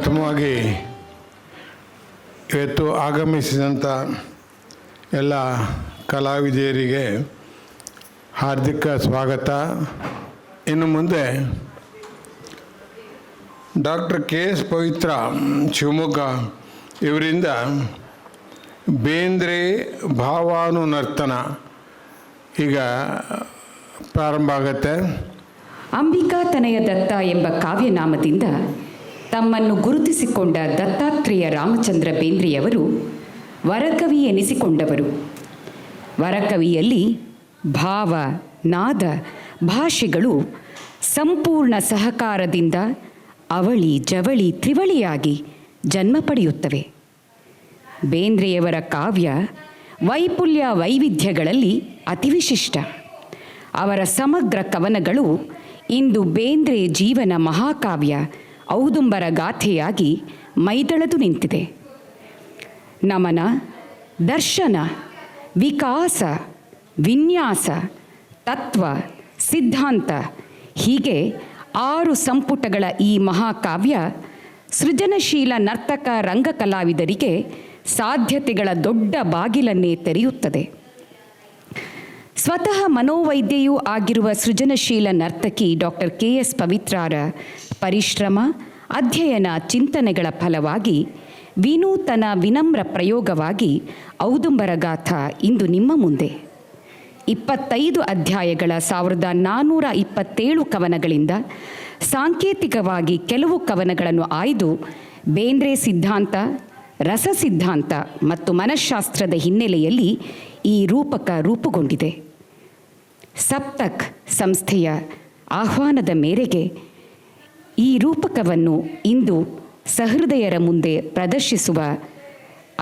ಪ್ರಥಮವಾಗಿ ಇವತ್ತು ಆಗಮಿಸಿದಂಥ ಎಲ್ಲ ಕಲಾವಿದರಿಗೆ ಹಾರ್ದಿಕ ಸ್ವಾಗತ. ಇನ್ನು ಮುಂದೆ ಡಾಕ್ಟರ್ KS ಪವಿತ್ರ ಶಿವಮೊಗ್ಗ ಇವರಿಂದ ಬೇಂದ್ರೆ ಭಾವಾನುನರ್ತನ ಈಗ ಪ್ರಾರಂಭ ಆಗುತ್ತೆ. ಅಂಬಿಕಾ ತನಯ ದತ್ತ ಎಂಬ ಕಾವ್ಯನಾಮದಿಂದ ತಮ್ಮನ್ನು ಗುರುತಿಸಿಕೊಂಡ ದತ್ತಾತ್ರೇಯ ರಾಮಚಂದ್ರ ಬೇಂದ್ರೆಯವರು ವರಕವಿ ಎನಿಸಿಕೊಂಡವರು. ವರಕವಿಯಲ್ಲಿ ಭಾವ, ನಾದ, ಭಾಷೆಗಳು ಸಂಪೂರ್ಣ ಸಹಕಾರದಿಂದ ಅವಳಿ ಜವಳಿ ತ್ರಿವಳಿಯಾಗಿ ಜನ್ಮ ಪಡೆಯುತ್ತವೆ. ಬೇಂದ್ರೆಯವರ ಕಾವ್ಯ ವೈಪುಲ್ಯ ವೈವಿಧ್ಯಗಳಲ್ಲಿ ಅತಿ ವಿಶಿಷ್ಟ. ಅವರ ಸಮಗ್ರ ಕವನಗಳು ಇಂದು ಬೇಂದ್ರೆ ಜೀವನ ಮಹಾಕಾವ್ಯ ಔದುಂಬರ ಗಾಥೆಯಾಗಿ ಮೈದಳೆದು ನಿಂತಿದೆ. ನಮನ, ದರ್ಶನ, ವಿಕಾಸ, ವಿನ್ಯಾಸ, ತತ್ವ, ಸಿದ್ಧಾಂತ ಹೀಗೆ 6 ಸಂಪುಟಗಳ ಈ ಮಹಾಕಾವ್ಯ ಸೃಜನಶೀಲ ನರ್ತಕ ರಂಗಕಲಾವಿದರಿಗೆ ಸಾಧ್ಯತೆಗಳ ದೊಡ್ಡ ಬಾಗಿಲನ್ನೇ ತೆರೆಯುತ್ತದೆ. ಸ್ವತಃ ಮನೋವೈದ್ಯೆಯೂ ಆಗಿರುವ ಸೃಜನಶೀಲ ನರ್ತಕಿ ಡಾಕ್ಟರ್ KS ಪವಿತ್ರರ ಪರಿಶ್ರಮ, ಅಧ್ಯಯನ, ಚಿಂತನೆಗಳ ಫಲವಾಗಿ ವಿನೂತನ ವಿನಮ್ರ ಪ್ರಯೋಗವಾಗಿ ಔದುಂಬರಗಾಥ ಇಂದು ನಿಮ್ಮ ಮುಂದೆ 25 ಅಧ್ಯಾಯಗಳ 1427 ಕವನಗಳಿಂದ ಸಾಂಕೇತಿಕವಾಗಿ ಕೆಲವು ಕವನಗಳನ್ನು ಆಯ್ದು ಬೇಂದ್ರೆ ಸಿದ್ಧಾಂತ, ರಸ ಸಿದ್ಧಾಂತ ಮತ್ತು ಮನಃಶಾಸ್ತ್ರದ ಹಿನ್ನೆಲೆಯಲ್ಲಿ ಈ ರೂಪಕ ರೂಪುಗೊಂಡಿದೆ. ಸಪ್ತಕ್ ಸಂಸ್ಥೆಯ ಆಹ್ವಾನದ ಮೇರೆಗೆ ಈ ರೂಪಕವನ್ನು ಇಂದು ಸಹೃದಯರ ಮುಂದೆ ಪ್ರದರ್ಶಿಸುವ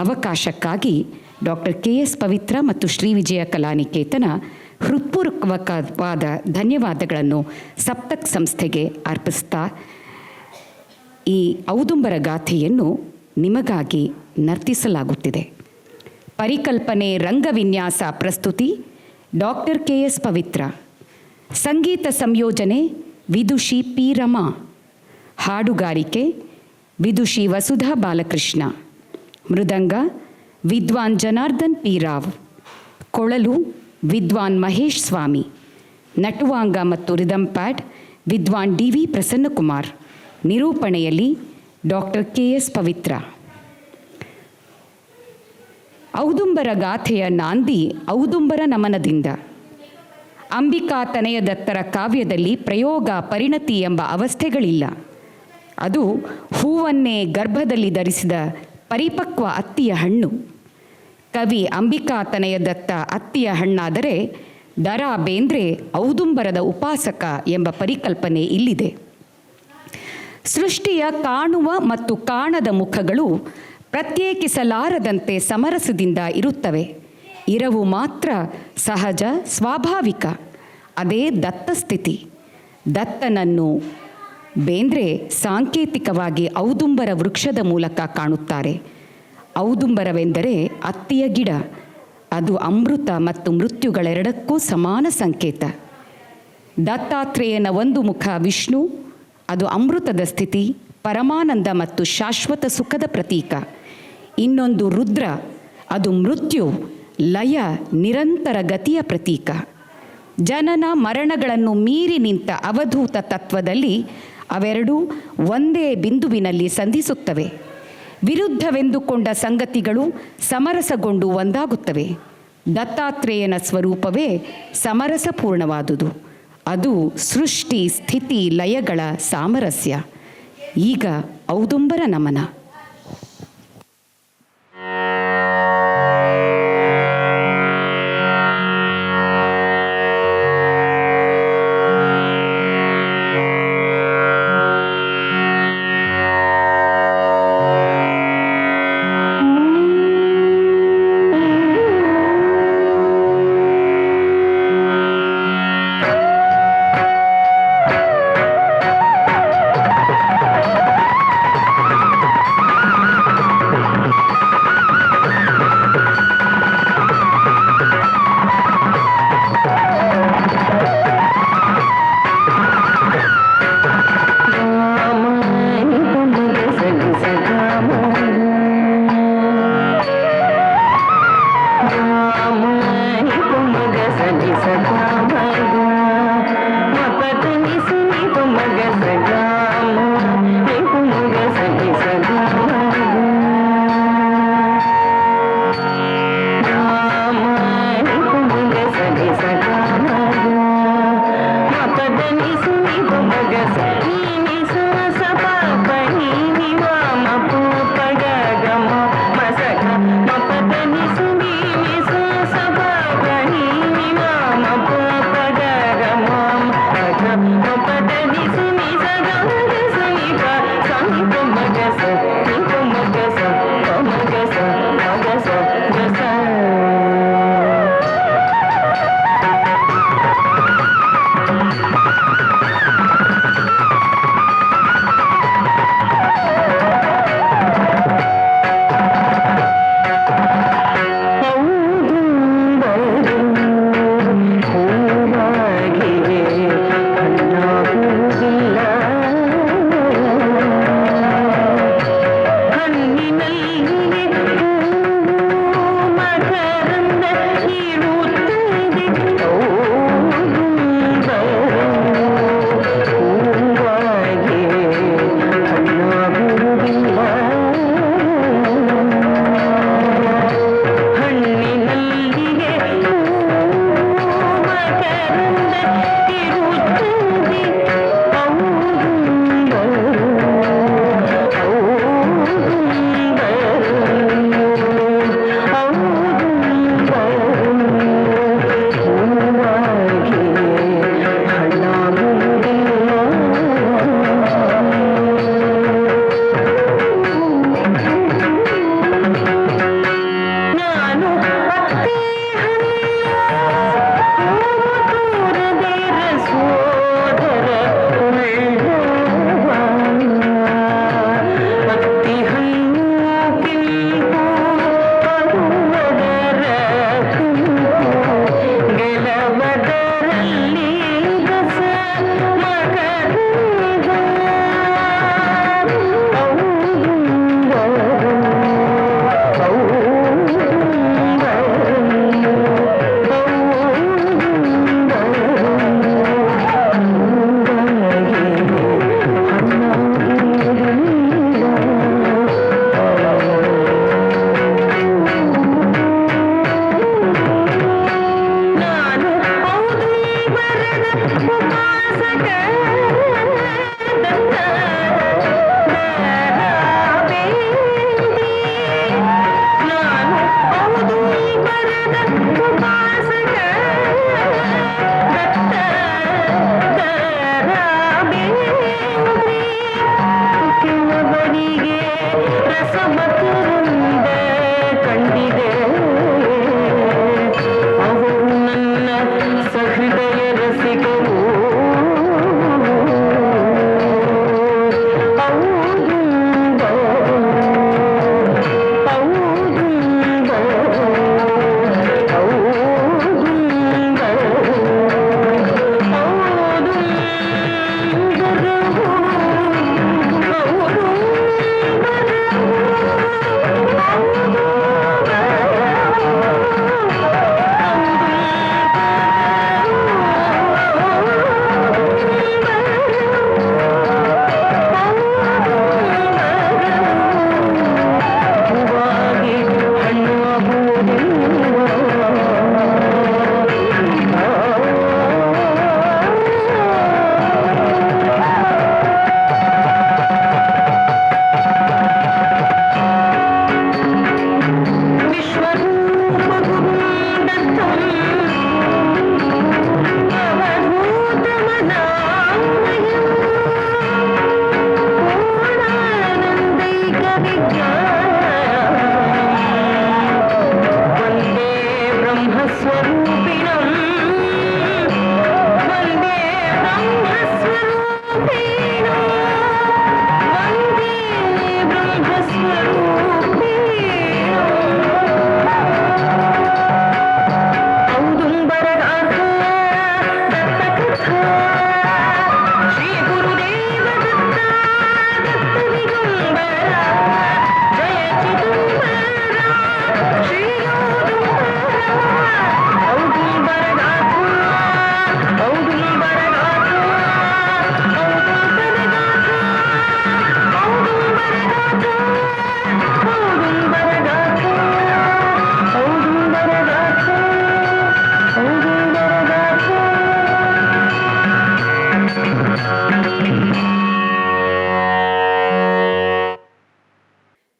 ಅವಕಾಶಕ್ಕಾಗಿ ಡಾಕ್ಟರ್ KS ಪವಿತ್ರ ಮತ್ತು ಶ್ರೀ ವಿಜಯ ಕಲಾನಿಕೇತನ ಹೃತ್ಪೂರ್ವಕವಾದ ಧನ್ಯವಾದಗಳನ್ನು ಸಪ್ತಕ್ ಸಂಸ್ಥೆಗೆ ಅರ್ಪಿಸ್ತಾ ಈ ಔದುಂಬರ ಗಾಥೆಯನ್ನು ನಿಮಗಾಗಿ ನರ್ತಿಸಲಾಗುತ್ತಿದೆ. ಪರಿಕಲ್ಪನೆ, ರಂಗವಿನ್ಯಾಸ, ಪ್ರಸ್ತುತಿ ಡಾಕ್ಟರ್ KS ಪವಿತ್ರ. ಸಂಗೀತ ಸಂಯೋಜನೆ ವಿದುಷಿ P ರಮಾ. ಹಾಡುಗಾರಿಕೆ ವಿದುಷಿ ವಸುಧಾ ಬಾಲಕೃಷ್ಣ. ಮೃದಂಗ ವಿದ್ವಾನ್ ಜನಾರ್ದನ್ P ರಾವ್. ಕೊಳಲು ವಿದ್ವಾನ್ ಮಹೇಶ್ ಸ್ವಾಮಿ. ನಟುವಾಂಗ ಮತ್ತು ರಿದಮ್ ಪ್ಯಾಡ್ ವಿದ್ವಾನ್ DV ಪ್ರಸನ್ನಕುಮಾರ್. ನಿರೂಪಣೆಯಲ್ಲಿ ಡಾಕ್ಟರ್ KS ಪವಿತ್ರ. ಔದುಂಬರ ಗಾಥೆಯ ನಾಂದಿ ಔದುಂಬರ ನಮನದಿಂದ. ಅಂಬಿಕಾ ತನಯ ದತ್ತರ ಕಾವ್ಯದಲ್ಲಿ ಪ್ರಯೋಗ, ಪರಿಣತಿ ಎಂಬ ಅವಸ್ಥೆಗಳಿಲ್ಲ. ಅದು ಹೂವನ್ನೇ ಗರ್ಭದಲ್ಲಿ ಧರಿಸಿದ ಪರಿಪಕ್ವ ಅತ್ತಿಯ ಹಣ್ಣು. ಕವಿ ಅಂಬಿಕಾ ತನಯ ದತ್ತ ಅತ್ತಿಯ ಹಣ್ಣಾದರೆ ದರಾ ಬೇಂದ್ರೆ ಔದುಂಬರದ ಉಪಾಸಕ ಎಂಬ ಪರಿಕಲ್ಪನೆ ಇಲ್ಲಿದೆ. ಸೃಷ್ಟಿಯ ಕಾಣುವ ಮತ್ತು ಕಾಣದ ಮುಖಗಳು ಪ್ರತ್ಯೇಕಿಸಲಾರದಂತೆ ಸಮರಸದಿಂದ ಇರುತ್ತವೆ. ಇರವು ಮಾತ್ರ ಸಹಜ, ಸ್ವಾಭಾವಿಕ. ಅದೇ ದತ್ತ ಸ್ಥಿತಿ. ದತ್ತನನ್ನು ಬೇಂದ್ರೆ ಸಾಂಕೇತಿಕವಾಗಿ ಔದುಂಬರ ವೃಕ್ಷದ ಮೂಲಕ ಕಾಣುತ್ತಾರೆ. ಔದುಂಬರವೆಂದರೆ ಅತ್ತಿಯ ಗಿಡ. ಅದು ಅಮೃತ ಮತ್ತು ಮೃತ್ಯುಗಳೆರಡಕ್ಕೂ ಸಮಾನ ಸಂಕೇತ. ದತ್ತಾತ್ರೇಯನ ಒಂದು ಮುಖ ವಿಷ್ಣು, ಅದು ಅಮೃತದ ಸ್ಥಿತಿ, ಪರಮಾನಂದ ಮತ್ತು ಶಾಶ್ವತ ಸುಖದ ಪ್ರತೀಕ. ಇನ್ನೊಂದು ರುದ್ರ, ಅದು ಮೃತ್ಯು, ಲಯ, ನಿರಂತರ ಗತಿಯ ಪ್ರತೀಕ. ಜನನ ಮರಣಗಳನ್ನು ಮೀರಿ ನಿಂತ ಅವಧೂತ ತತ್ವದಲ್ಲಿ ಅವೆರಡೂ ಒಂದೇ ಬಿಂದುವಿನಲ್ಲಿ ಸಂಧಿಸುತ್ತವೆ. ವಿರುದ್ಧವೆಂದುಕೊಂಡ ಸಂಗತಿಗಳು ಸಮರಸಗೊಂಡು ಒಂದಾಗುತ್ತವೆ. ದತ್ತಾತ್ರೇಯನ ಸ್ವರೂಪವೇ ಸಮರಸಪೂರ್ಣವಾದುದು. ಅದು ಸೃಷ್ಟಿ, ಸ್ಥಿತಿ, ಲಯಗಳ ಸಾಮರಸ್ಯ. ಈಗ ಔದುಂಬರ ನಮನ.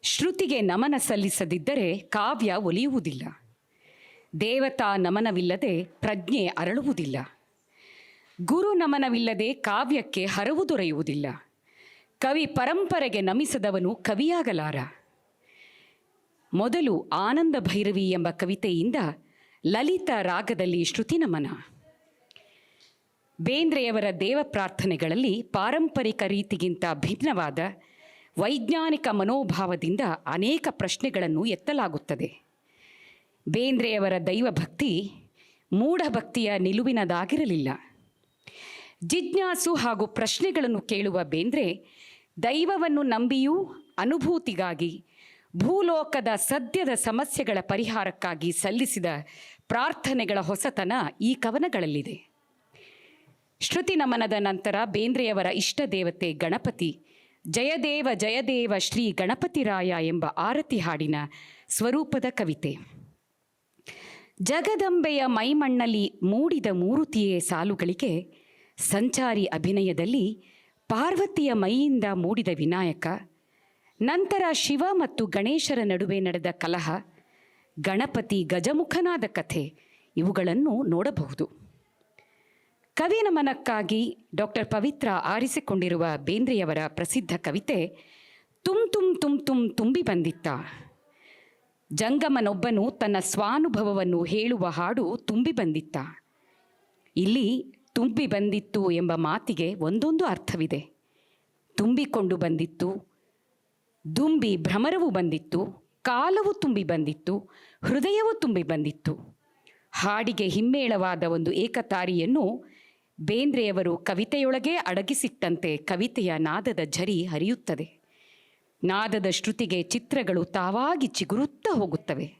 ಶ್ರುತಿಗೆ ನಮನ ಸಲ್ಲಿಸದಿದ್ದರೆ ಕಾವ್ಯ ಒಲಿಯುವುದಿಲ್ಲ. ದೇವತಾ ನಮನವಿಲ್ಲದೆ ಪ್ರಜ್ಞೆ ಅರಳುವುದಿಲ್ಲ. ಗುರು ನಮನವಿಲ್ಲದೆ ಕಾವ್ಯಕ್ಕೆ ಹರವು ದೊರೆಯುವುದಿಲ್ಲ. ಕವಿ ಪರಂಪರೆಗೆ ನಮಿಸದವನು ಕವಿಯಾಗಲಾರ. ಮೊದಲು ಆನಂದ ಭೈರವಿ ಎಂಬ ಕವಿತೆಯಿಂದ ಲಲಿತ ರಾಗದಲ್ಲಿ ಶ್ರುತಿ ನಮನ. ಬೇಂದ್ರೆಯವರ ದೇವ ಪ್ರಾರ್ಥನೆಗಳಲ್ಲಿ ಪಾರಂಪರಿಕ ರೀತಿಗಿಂತ ಭಿನ್ನವಾದ ವೈಜ್ಞಾನಿಕ ಮನೋಭಾವದಿಂದ ಅನೇಕ ಪ್ರಶ್ನೆಗಳನ್ನು ಎತ್ತಲಾಗುತ್ತದೆ. ಬೇಂದ್ರೆಯವರ ದೈವಭಕ್ತಿ ಮೂಢಭಕ್ತಿಯ ನಿಲುವಿನದಾಗಿರಲಿಲ್ಲ. ಜಿಜ್ಞಾಸು ಹಾಗೂ ಪ್ರಶ್ನೆಗಳನ್ನು ಕೇಳುವ ಬೇಂದ್ರೆ ದೈವವನ್ನು ನಂಬಿಯೂ ಅನುಭೂತಿಗಾಗಿ ಭೂಲೋಕದ ಸದ್ಯದ ಸಮಸ್ಯೆಗಳ ಪರಿಹಾರಕ್ಕಾಗಿ ಸಲ್ಲಿಸಿದ ಪ್ರಾರ್ಥನೆಗಳ ಹೊಸತನ ಈ ಕವನಗಳಲ್ಲಿದೆ. ಶ್ರುತಿ ನಮನದ ನಂತರ ಬೇಂದ್ರೆಯವರ ಇಷ್ಟ ದೇವತೆ ಗಣಪತಿ, ಜಯದೇವ ಜಯದೇವ ಶ್ರೀ ಗಣಪತಿರಾಯ ಎಂಬ ಆರತಿ ಹಾಡಿನ ಸ್ವರೂಪದ ಕವಿತೆ. ಜಗದಂಬೆಯ ಮೈಮಣ್ಣಲ್ಲಿ ಮೂಡಿದ ಮೂರುತಿಯೇ ಸಾಲುಗಳಿಗೆ ಸಂಚಾರಿ ಅಭಿನಯದಲ್ಲಿ ಪಾರ್ವತಿಯ ಮೈಯಿಂದ ಮೂಡಿದ ವಿನಾಯಕ, ನಂತರ ಶಿವ ಮತ್ತು ಗಣೇಶರ ನಡುವೆ ನಡೆದ ಕಲಹ, ಗಣಪತಿ ಗಜಮುಖನಾದ ಕಥೆ ಇವುಗಳನ್ನು ನೋಡಬಹುದು. ಕವಿ ನಮನಕ್ಕಾಗಿ ಡಾಕ್ಟರ್ ಪವಿತ್ರ ಆರಿಸಿಕೊಂಡಿರುವ ಬೇಂದ್ರೆಯವರ ಪ್ರಸಿದ್ಧ ಕವಿತೆ ತುಮ್ ತುಮ್ ತುಮ್ ತುಮ್ ತುಂಬಿ ಬಂದಿತ್ತ. ಜಂಗಮನೊಬ್ಬನು ತನ್ನ ಸ್ವಾನುಭವವನ್ನು ಹೇಳುವ ಹಾಡು ತುಂಬಿ ಬಂದಿತ್ತ. ಇಲ್ಲಿ ತುಂಬಿ ಬಂದಿತ್ತು ಎಂಬ ಮಾತಿಗೆ ಒಂದೊಂದು ಅರ್ಥವಿದೆ. ತುಂಬಿಕೊಂಡು ಬಂದಿತ್ತು, ದುಂಬಿ ಭ್ರಮರವು ಬಂದಿತ್ತು, ಕಾಲವು ತುಂಬಿ ಬಂದಿತ್ತು, ಹೃದಯವು ತುಂಬಿ ಬಂದಿತ್ತು. ಹಾಡಿಗೆ ಹಿಮ್ಮೇಳವಾದ ಒಂದು ಏಕತಾರಿಯನ್ನು ಬೇಂದ್ರೆಯವರು ಕವಿತೆಯೊಳಗೇ ಅಡಗಿಸಿಟ್ಟಂತೆ ಕವಿತೆಯ ನಾದದ ಝರಿ ಹರಿಯುತ್ತದೆ. ನಾದದ ಶ್ರುತಿಗೆ ಚಿತ್ರಗಳು ತಾವಾಗಿ ಚಿಗುರುತ್ತಾ ಹೋಗುತ್ತವೆ.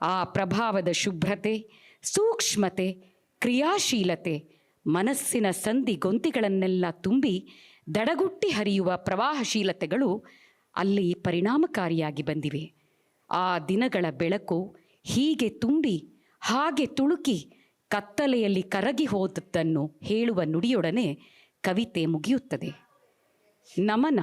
ಆ ಪ್ರಭಾವದ ಶುಭ್ರತೆ, ಸೂಕ್ಷ್ಮತೆ, ಕ್ರಿಯಾಶೀಲತೆ ಮನಸ್ಸಿನ ಸಂಧಿ ಗೊಂತಿಗಳನ್ನೆಲ್ಲ ತುಂಬಿ ದಡಗುಟ್ಟಿ ಹರಿಯುವ ಪ್ರವಾಹಶೀಲತೆಗಳು ಅಲ್ಲಿ ಪರಿಣಾಮಕಾರಿಯಾಗಿ ಬಂದಿವೆ. ಆ ದಿನಗಳ ಬೆಳಕು ಹೀಗೆ ತುಂಬಿ ಹಾಗೆ ತುಳುಕಿ ಕತ್ತಲೆಯಲ್ಲಿ ಕರಗಿ ಹೋದದ್ದನ್ನು ಹೇಳುವ ನುಡಿಯೊಡನೆ ಕವಿತೆ ಮುಗಿಯುತ್ತದೆ. ನಮನ.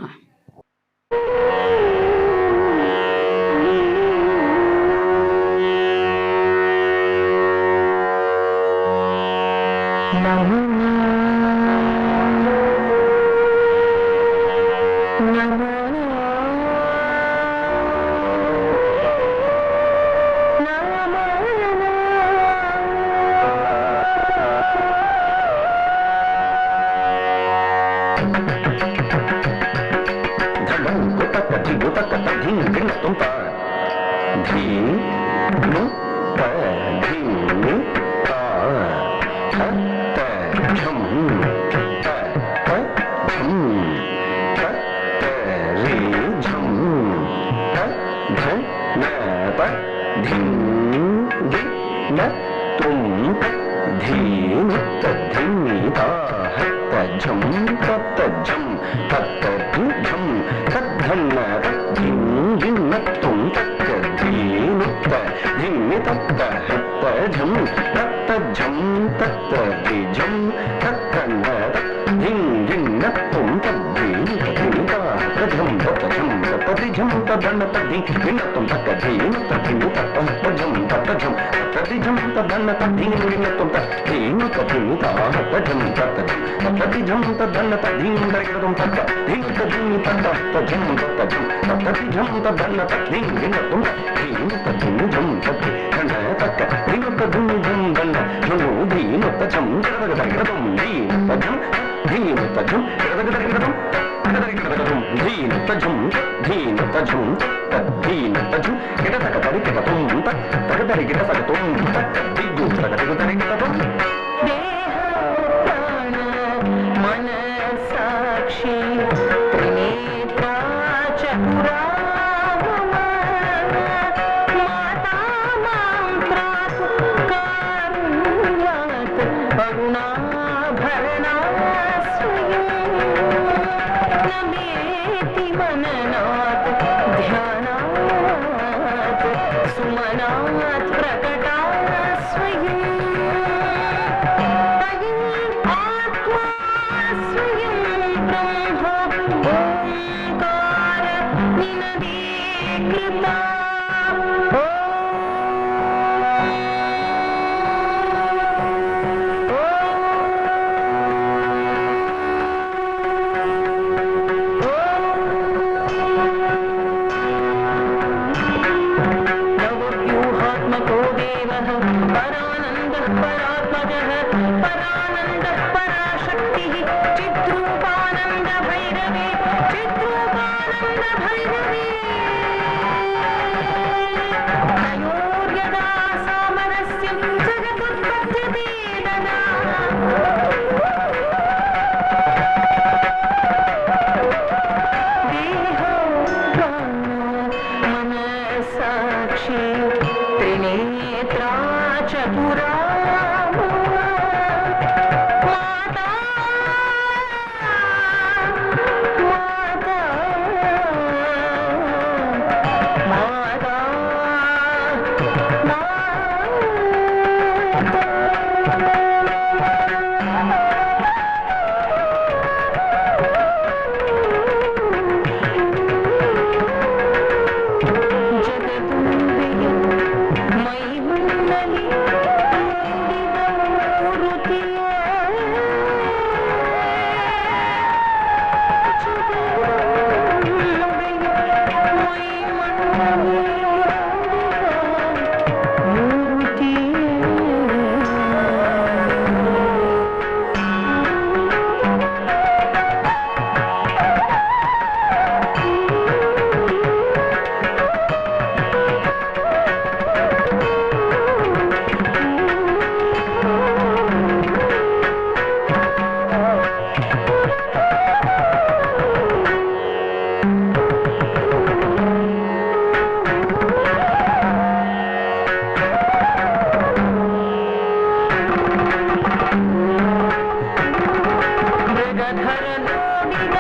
ಮೃಗಧರ ನೋಡಿದ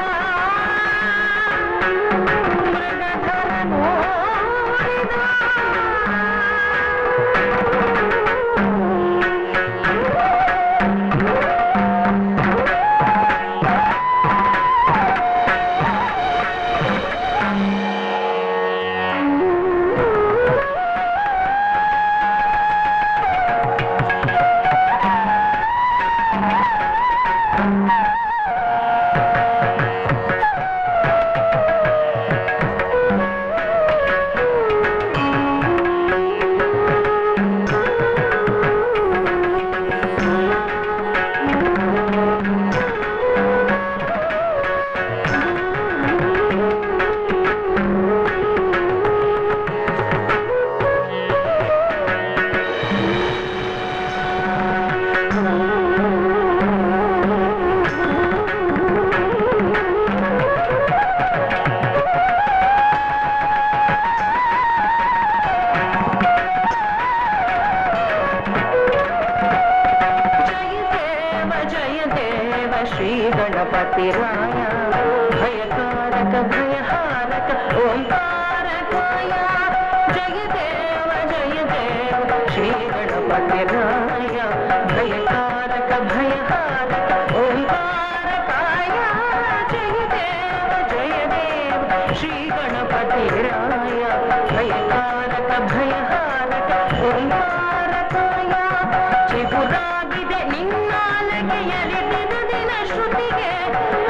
ಮೃಗಧರ ನೋಡಿದ ಶ್ರೀ ಗಣಪತಿ ರಾಯ ಭಯಕಾರಕ ಭಯಹಾರಕ ಓಂಕಾರಕಾಯ ಜಯ ದೇವ ಶ್ರೀ ಗಣಪತಿ ರಾಯ ಭಯಕಾರಕ ಭಯಹಾರಕ ಓಂಕಾರಕಾಯ ಜಯ ದೇವ ಶ್ರೀ ಗಣಪತಿ ರಾಯ ಭಯಕಾರಕ ಭಯಹಾರಕ ಓಂಕಾರಕಾಯ ತ್ರಿಪುರಾಗಿದೆ ನಿನ್ನಾಲಗೆಯಲಿ ಶ್ರುತಿಗೆ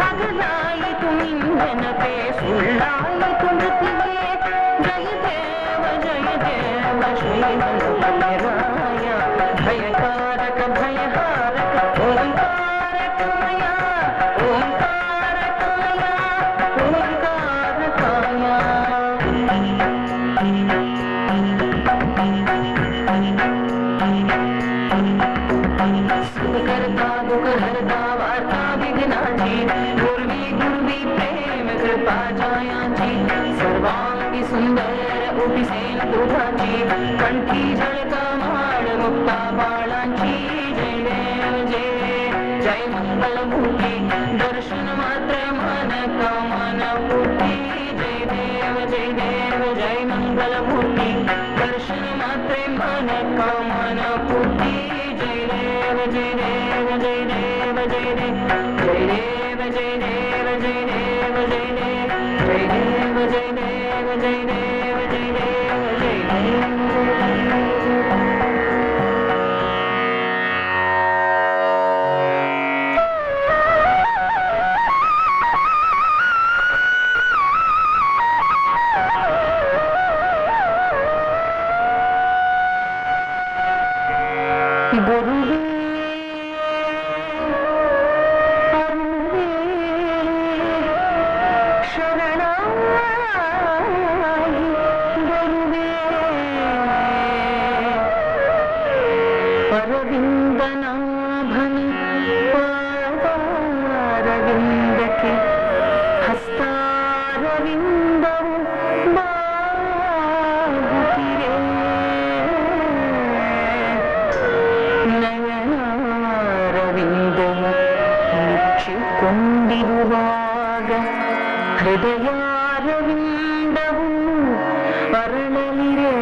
ಹಗಲಾಯಿತು ನಿಂದನತೆ ಸುಳ್ಳಾಯಿತು ಮೃತಿಗೆ ಜಯ ದೇವ ಶ್ರೀ ಗಣಪತಿ ರಾಯ ಭಯಕಾರಕ ಭಯಹಾರಕ ಓಂಕಾರಕಾಯ ಓಂಕಾರಕಾಯ ಓಂಕಾರಕಾಯ सुखकर्ता दुःखहर्ता वार्ता विघ्नाची गुर्वी गुर्वी प्रेम कृपा जायाची सर्वांगी सुंदर उपिसेन दुधाची कंठी झळका माळ मुक्ता बाळांची जय देव जय मंगलमूर्ती दर्शन मात्र मन कामना पूर्ती जय देव जय मंगलमूर्ती दर्शन मात्र मन कामना पूर्ती जय देव जय देव जय देव जय देव जय देव जय देव जय देव जय देव जय देव जय देव जय देव गुरुवे शरणागि गुरुवे अरविन्दनाभनि पादारविन्दके हस्तारविन्दವು ಬಾಗುತ್ತಿರೆ ನಯನಾರವಿಂದವು ಮುಚ್ಚಿಕೊಂಡಿರುವಾಗ ಹೃದಯಾರವಿಂದವು ಅರಳಲಿರೆ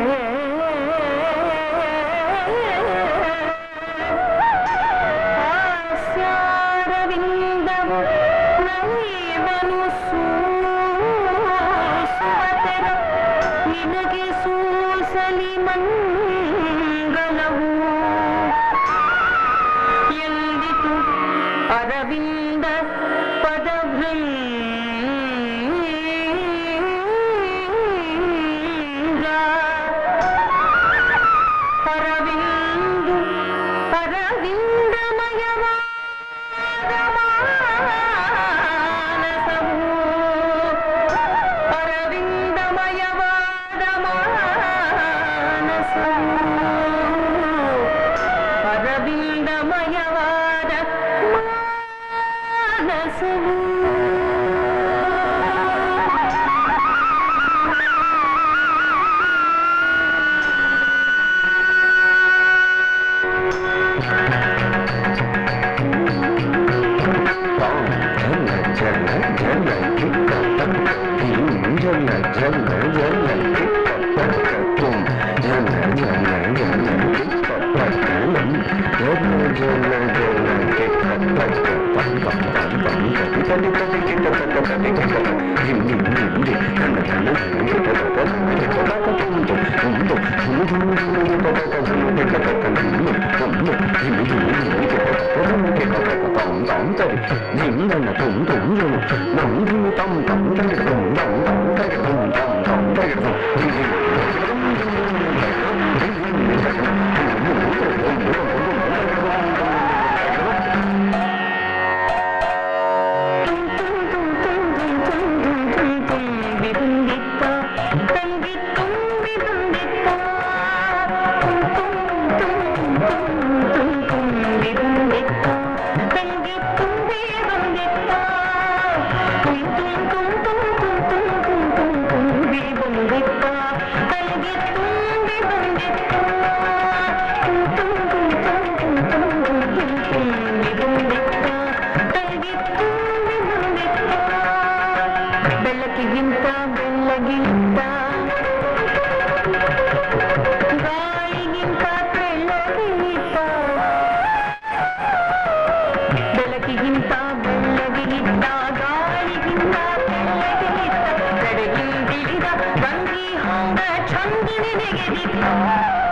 ಹಾಸ್ಯಾರವಿಂದವು ನಲಿವನು ಸೂಸುವತರ ನಿನಗೆ ಸೂಸಲಿ ಮಂಗಲವು ಎಂದಿತು ಅರವಿಂದ ಪದಭೃಂಗ ಅರವಿಂದು ಅರವಿಂದಮಯವಾದ ಮಾನಸವು ಅರವಿಂದಮಯವಾದ ಮಾನಸವು ಅರವಿಂದಮಯವಾದ ಮಾನಸವು ಬೆಳಕಿಗಿಂತ ಬೆಳ್ಳಗಿಂತ ಗಾಳಿಗಿಂತ ಬೆಳ್ಳಗಿಂತ ಬೆಳಕಿಗಿಂತ ಬೆಳ್ಳಗಿಂತ ಗಾಳಿಗಿಂತ ಬೆಳ್ಳಗಿಂತ ಕಡೆಗಿಂದಿಳಿದ ಬಂಗಿ ಹೊಂದ ಚಂದಿನಿ ನೆಗೆದಿತ್ತ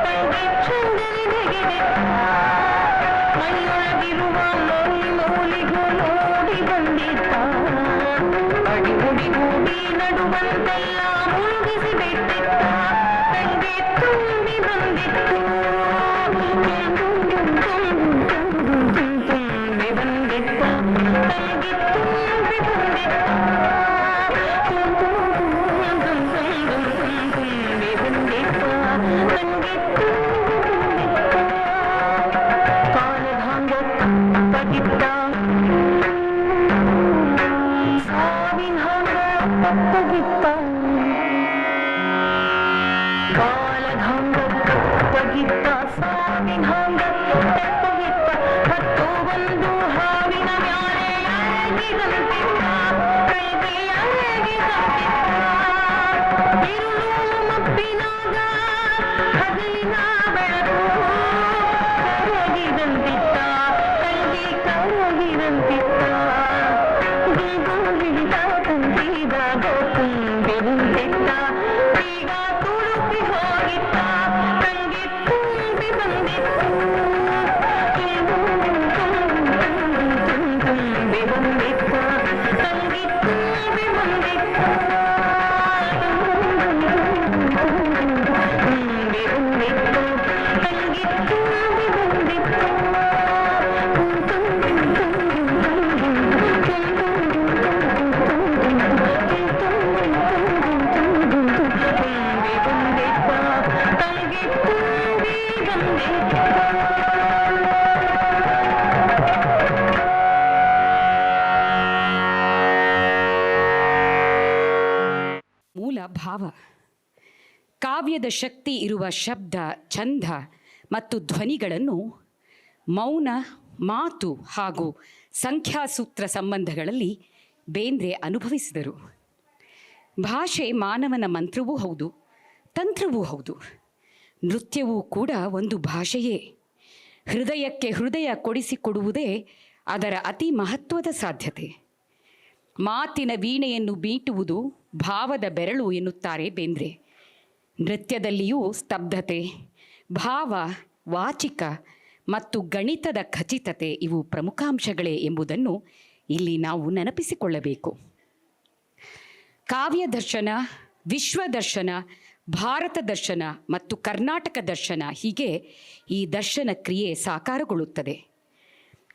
ತಂಗಿ ಚಂದಿನಿ ನೆಗೆದಿತ್ತ ಮೈಯೊಳಗಿರುವ ಮೌಲಿಗೂ ನೋಡಿ ಬಂದಿತ್ತ ಅಡಿ ಮುಡಿಗೂಡಿ ನಡುವಂತೆಲ್ಲ ಮುಳುಗಿಸಿ ಬಿಟ್ಟಿತ್ತ ತಂಗಿ ತುಂಬಿ ಬಂದಿತ್ತು ತುಂಬಿ ಬಂದಿತ್ತ ತಂಗಿ ತುಂಬಿ ಬಂದಿತ್ತ ತುಂಬಿ ಬಂದಿತ್ತ ತಂಗಿ ಕಾಲಭಂಗ ತಪ್ಪಿದ್ದ ಸಾವಿನ ಹಂಗ ತಪ್ಪಗಿತ್ತ ಕಾಲಭಂಗ ತಪ್ಪಗಿತ್ತ ಸಾವಿನ ಹಂಗ ತಪ್ಪಗಿತ್ತ ಹತ್ತು ಒಂದು ಹಾವಿನ ಮ್ಯಾಲೆ ಅರಗಿದಂತಿತ್ತ ಕೈಗೆ ಅರಗಿದಂತಿತ್ತ ಇರುಳು ಮಬ್ಬಿನಾಗ ಹಗಲಿನ ಬೆಳಕು ಕರಗಿದಂತಿತ್ತ ಕೈಗೆ ಕರಗಿದಂತಿತ್ತ ಗಿಲ್ಗು ಹಿಡಿದ ತಂದಿದಾಗ ತುಂಬಿ ನಿಂತಿತ್ತ ಈಗ ತುಳುಕಿ ಹೋಗಿತ್ತ ತಂಗಿ ತುಂಬಿ ಬಂದಿತ್ತು ತುಂಬಿ ಬಂದಿತ್ತ ತಂಗಿ ತುಂಬಿ ಬಂದಿತ್ತ ತುಂಬಿ ಬಂದಿತ್ತು ತಂಗಿ ತುಂಬಿ ಬಂದಿತ್ತು ತುಂಬಿ ಬಂದಿತ್ತ ತಂಗಿ ತುಂಬಿ ಬಂದಿತ್ತ ಮೂಲ ಭಾವ. ಕಾವ್ಯದ ಶಕ್ತಿ ಇರುವ ಶಬ್ದ, ಛಂದ ಮತ್ತು ಧ್ವನಿಗಳನ್ನು ಮೌನ, ಮಾತು ಹಾಗೂ ಸಂಖ್ಯಾಸೂತ್ರ ಸಂಬಂಧಗಳಲ್ಲಿ ಬೇಂದ್ರೆ ಅನುಭವಿಸಿದರು. ಭಾಷೆ ಮಾನವನ ಮಂತ್ರವೂ ಹೌದು, ತಂತ್ರವೂ ಹೌದು. ನೃತ್ಯವೂ ಕೂಡ ಒಂದು ಭಾಷೆಯೇ. ಹೃದಯಕ್ಕೆ ಹೃದಯ ಕೊಡಿಸಿಕೊಡುವುದೇ ಅದರ ಅತಿ ಮಹತ್ವದ ಸಾಧ್ಯತೆ. ಮಾತಿನ ವೀಣೆಯನ್ನು ಮೀಟುವುದು ಭಾವದ ಬೆರಳು ಎನ್ನುತ್ತಾರೆ ಬೇಂದ್ರೆ. ನೃತ್ಯದಲ್ಲಿಯೂ ಸ್ತಬ್ಧತೆ, ಭಾವ, ವಾಚಿಕ ಮತ್ತು ಗಣಿತದ ಖಚಿತತೆ ಇವು ಪ್ರಮುಖಾಂಶಗಳೇ ಎಂಬುದನ್ನು ಇಲ್ಲಿ ನಾವು ನೆನಪಿಸಿಕೊಳ್ಳಬೇಕು. ಕಾವ್ಯ ದರ್ಶನ, ವಿಶ್ವ ದರ್ಶನ, ಭಾರತ ದರ್ಶನ ಮತ್ತು ಕರ್ನಾಟಕ ದರ್ಶನ, ಹೀಗೆ ಈ ದರ್ಶನ ಕ್ರಿಯೆ ಸಾಕಾರಗೊಳ್ಳುತ್ತದೆ.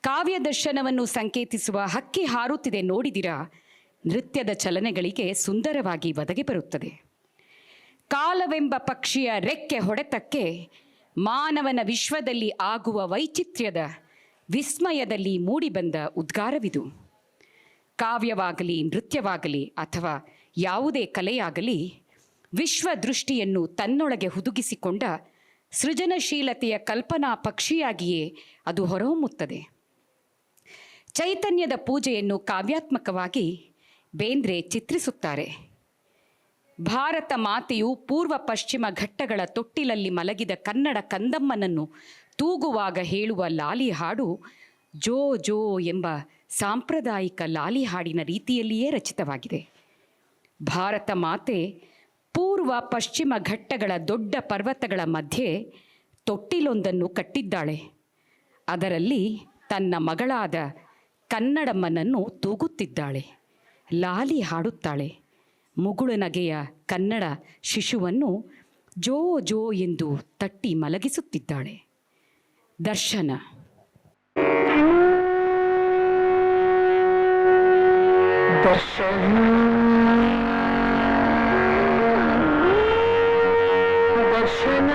ಕಾವ್ಯ ದರ್ಶನವನ್ನು ಸಂಕೇತಿಸುವ ಹಕ್ಕಿ ಹಾರುತ್ತಿದೆ ನೋಡಿದಿರಾ, ನೃತ್ಯದ ಚಲನೆಗಳಿಗೆ ಸುಂದರವಾಗಿ ಒದಗಿ ಬರುತ್ತದೆ. ಕಾಲವೆಂಬ ಪಕ್ಷಿಯ ರೆಕ್ಕೆ ಹೊಡೆತಕ್ಕೆ ಮಾನವನ ವಿಶ್ವದಲ್ಲಿ ಆಗುವ ವೈಚಿತ್ರ್ಯದ ವಿಸ್ಮಯದಲ್ಲಿ ಮೂಡಿಬಂದ ಉದ್ಗಾರವಿದು. ಕಾವ್ಯವಾಗಲಿ, ನೃತ್ಯವಾಗಲಿ ಅಥವಾ ಯಾವುದೇ ಕಲೆಯಾಗಲಿ ವಿಶ್ವ ದೃಷ್ಟಿಯನ್ನು ತನ್ನೊಳಗೆ ಹುದುಗಿಸಿಕೊಂಡ ಸೃಜನಶೀಲತೆಯ ಕಲ್ಪನಾ ಪಕ್ಷಿಯಾಗಿಯೇ ಅದು ಹೊರಹೊಮ್ಮುತ್ತದೆ. ಚೈತನ್ಯದ ಪೂಜೆಯನ್ನು ಕಾವ್ಯಾತ್ಮಕವಾಗಿ ಬೇಂದ್ರೆ ಚಿತ್ರಿಸುತ್ತಾರೆ. ಭಾರತ ಮಾತೆಯು ಪೂರ್ವ ಪಶ್ಚಿಮ ಘಟ್ಟಗಳ ತೊಟ್ಟಿಲಲ್ಲಿ ಮಲಗಿದ ಕನ್ನಡ ಕಂದಮ್ಮನನ್ನು ತೂಗುವಾಗ ಹೇಳುವ ಲಾಲಿ ಹಾಡು ಜೋ ಜೋ ಎಂಬ ಸಾಂಪ್ರದಾಯಿಕ ಲಾಲಿ ಹಾಡಿನ ರೀತಿಯಲ್ಲಿಯೇ ರಚಿತವಾಗಿದೆ. ಭಾರತ ಮಾತೆ ಪೂರ್ವ ಪಶ್ಚಿಮ ಘಟ್ಟಗಳ ದೊಡ್ಡ ಪರ್ವತಗಳ ಮಧ್ಯೆ ತೊಟ್ಟಿಲೊಂದನ್ನು ಕಟ್ಟಿದ್ದಾಳೆ. ಅದರಲ್ಲಿ ತನ್ನ ಮಗಳಾದ ಕನ್ನಡಮ್ಮನನ್ನು ತೂಗುತ್ತಿದ್ದಾಳೆ, ಲಾಲಿ ಹಾಡುತ್ತಾಳೆ. ಮುಗುಳು ನಗೆಯ ಕನ್ನಡ ಶಿಶುವನ್ನು ಜೋ ಜೋ ಎಂದು ತಟ್ಟಿ ಮಲಗಿಸುತ್ತಿದ್ದಾಳೆ. ದರ್ಶನ. ದರ್ಶನ ದರ್ಶನ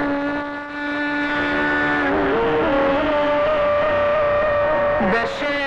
ದರ್ಶನ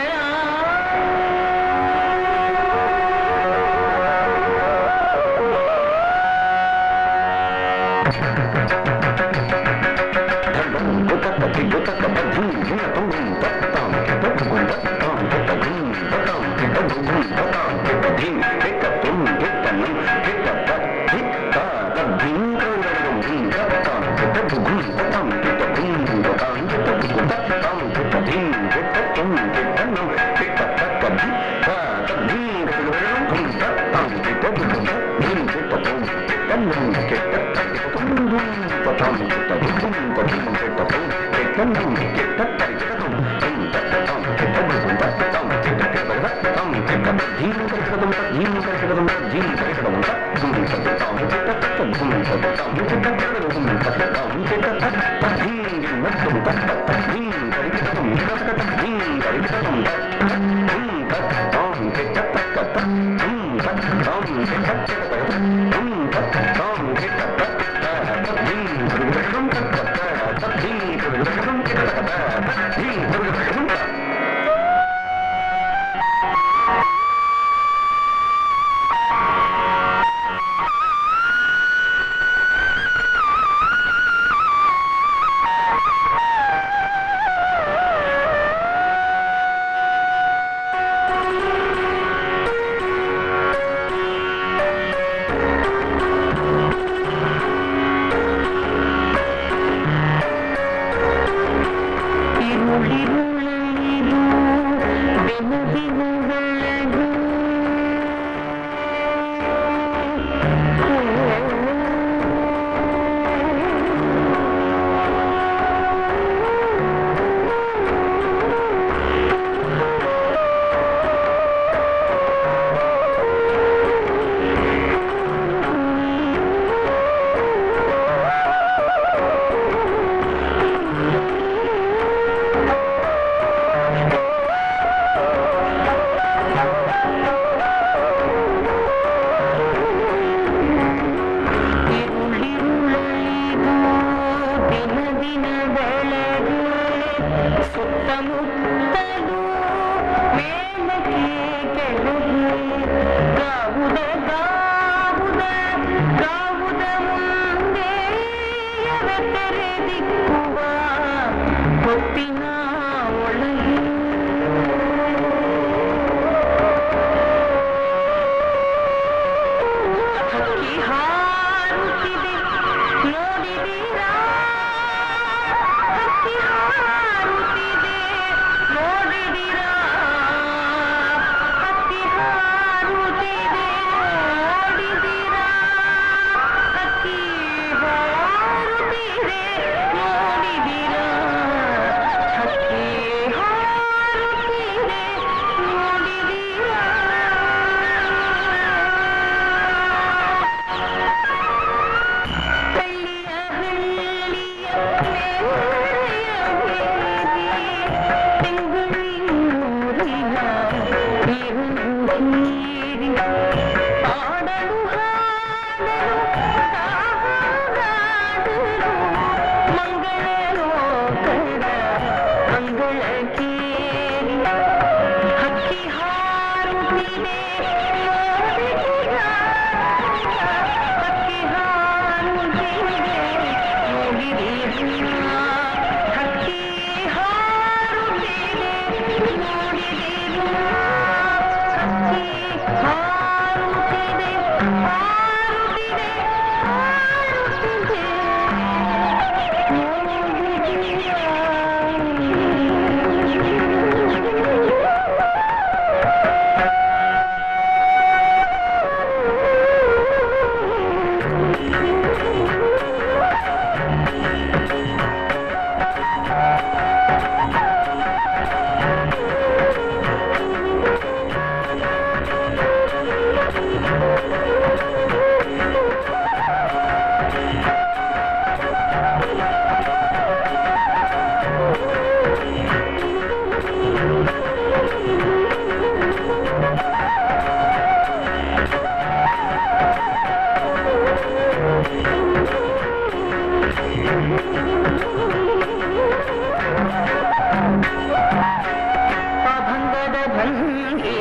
ಅಭಂಗದ ಭಂಗಿ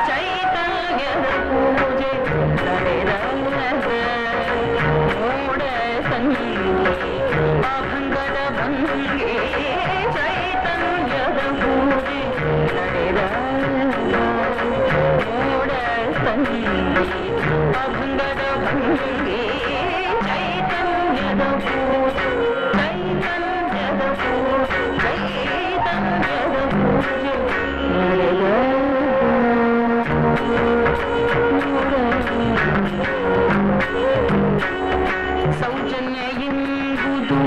ಚೈತನ್ಯದ ಪೂಜೆ ನಡೆದಾಗ ಮೋಡ ಸಂಗಿ ಅಭಂಗದ ಭಂಗಿ ಚೈತನ್ಯದ ಪೂಜೆ ನಡೆದಾಗ ಮೋಡ ಸಂಗಿ ಅಭಂಗದ ಭಂಗಿ ಚೈತನ್ಯದ ಪೂಜೆ ಚೈತನ್ಯದ ಪೂಜೆ ಚೈತನ್ಯದ ಪೂಜೆ ಸೌಜನ್ಯ ಎಂಬುದು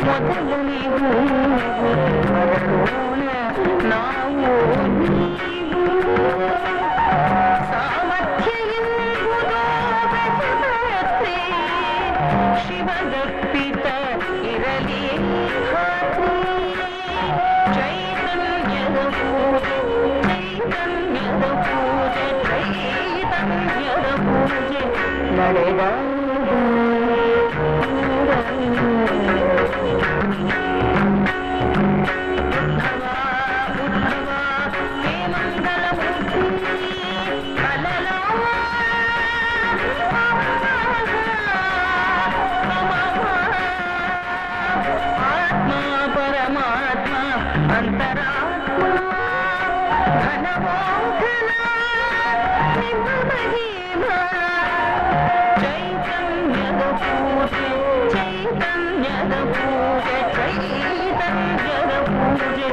ಮೊದಲನೇ ಹೂವು ನಾವು ನೀವು ಸಾಮರ್ಥ್ಯ ಎಂಬುದು ಬೆಸರತ್ತೆ ಶಿವದರ್ಪಿತ ಇರಲಿ ಖಾತ್ರಿ ಚೈತನ್ಯದ ಪೂಜೆ ಚೈತನ್ಯದ ಪೂಜೆ ಚೈತನ್ಯದ ಪೂಜೆ ನಡೆದ ಪರಮಾತ್ಮ ಅಂತರಾತ್ಮ ಘನಮೋಘನ ನಿಮ್ಮ ಮಹಿಮಾ ಚೈತನ್ಯದ ಪೂಜೆ ಚೈತನ್ಯದ ಪೂಜೆ ಚೈತನ್ಯದ ಪೂಜೆ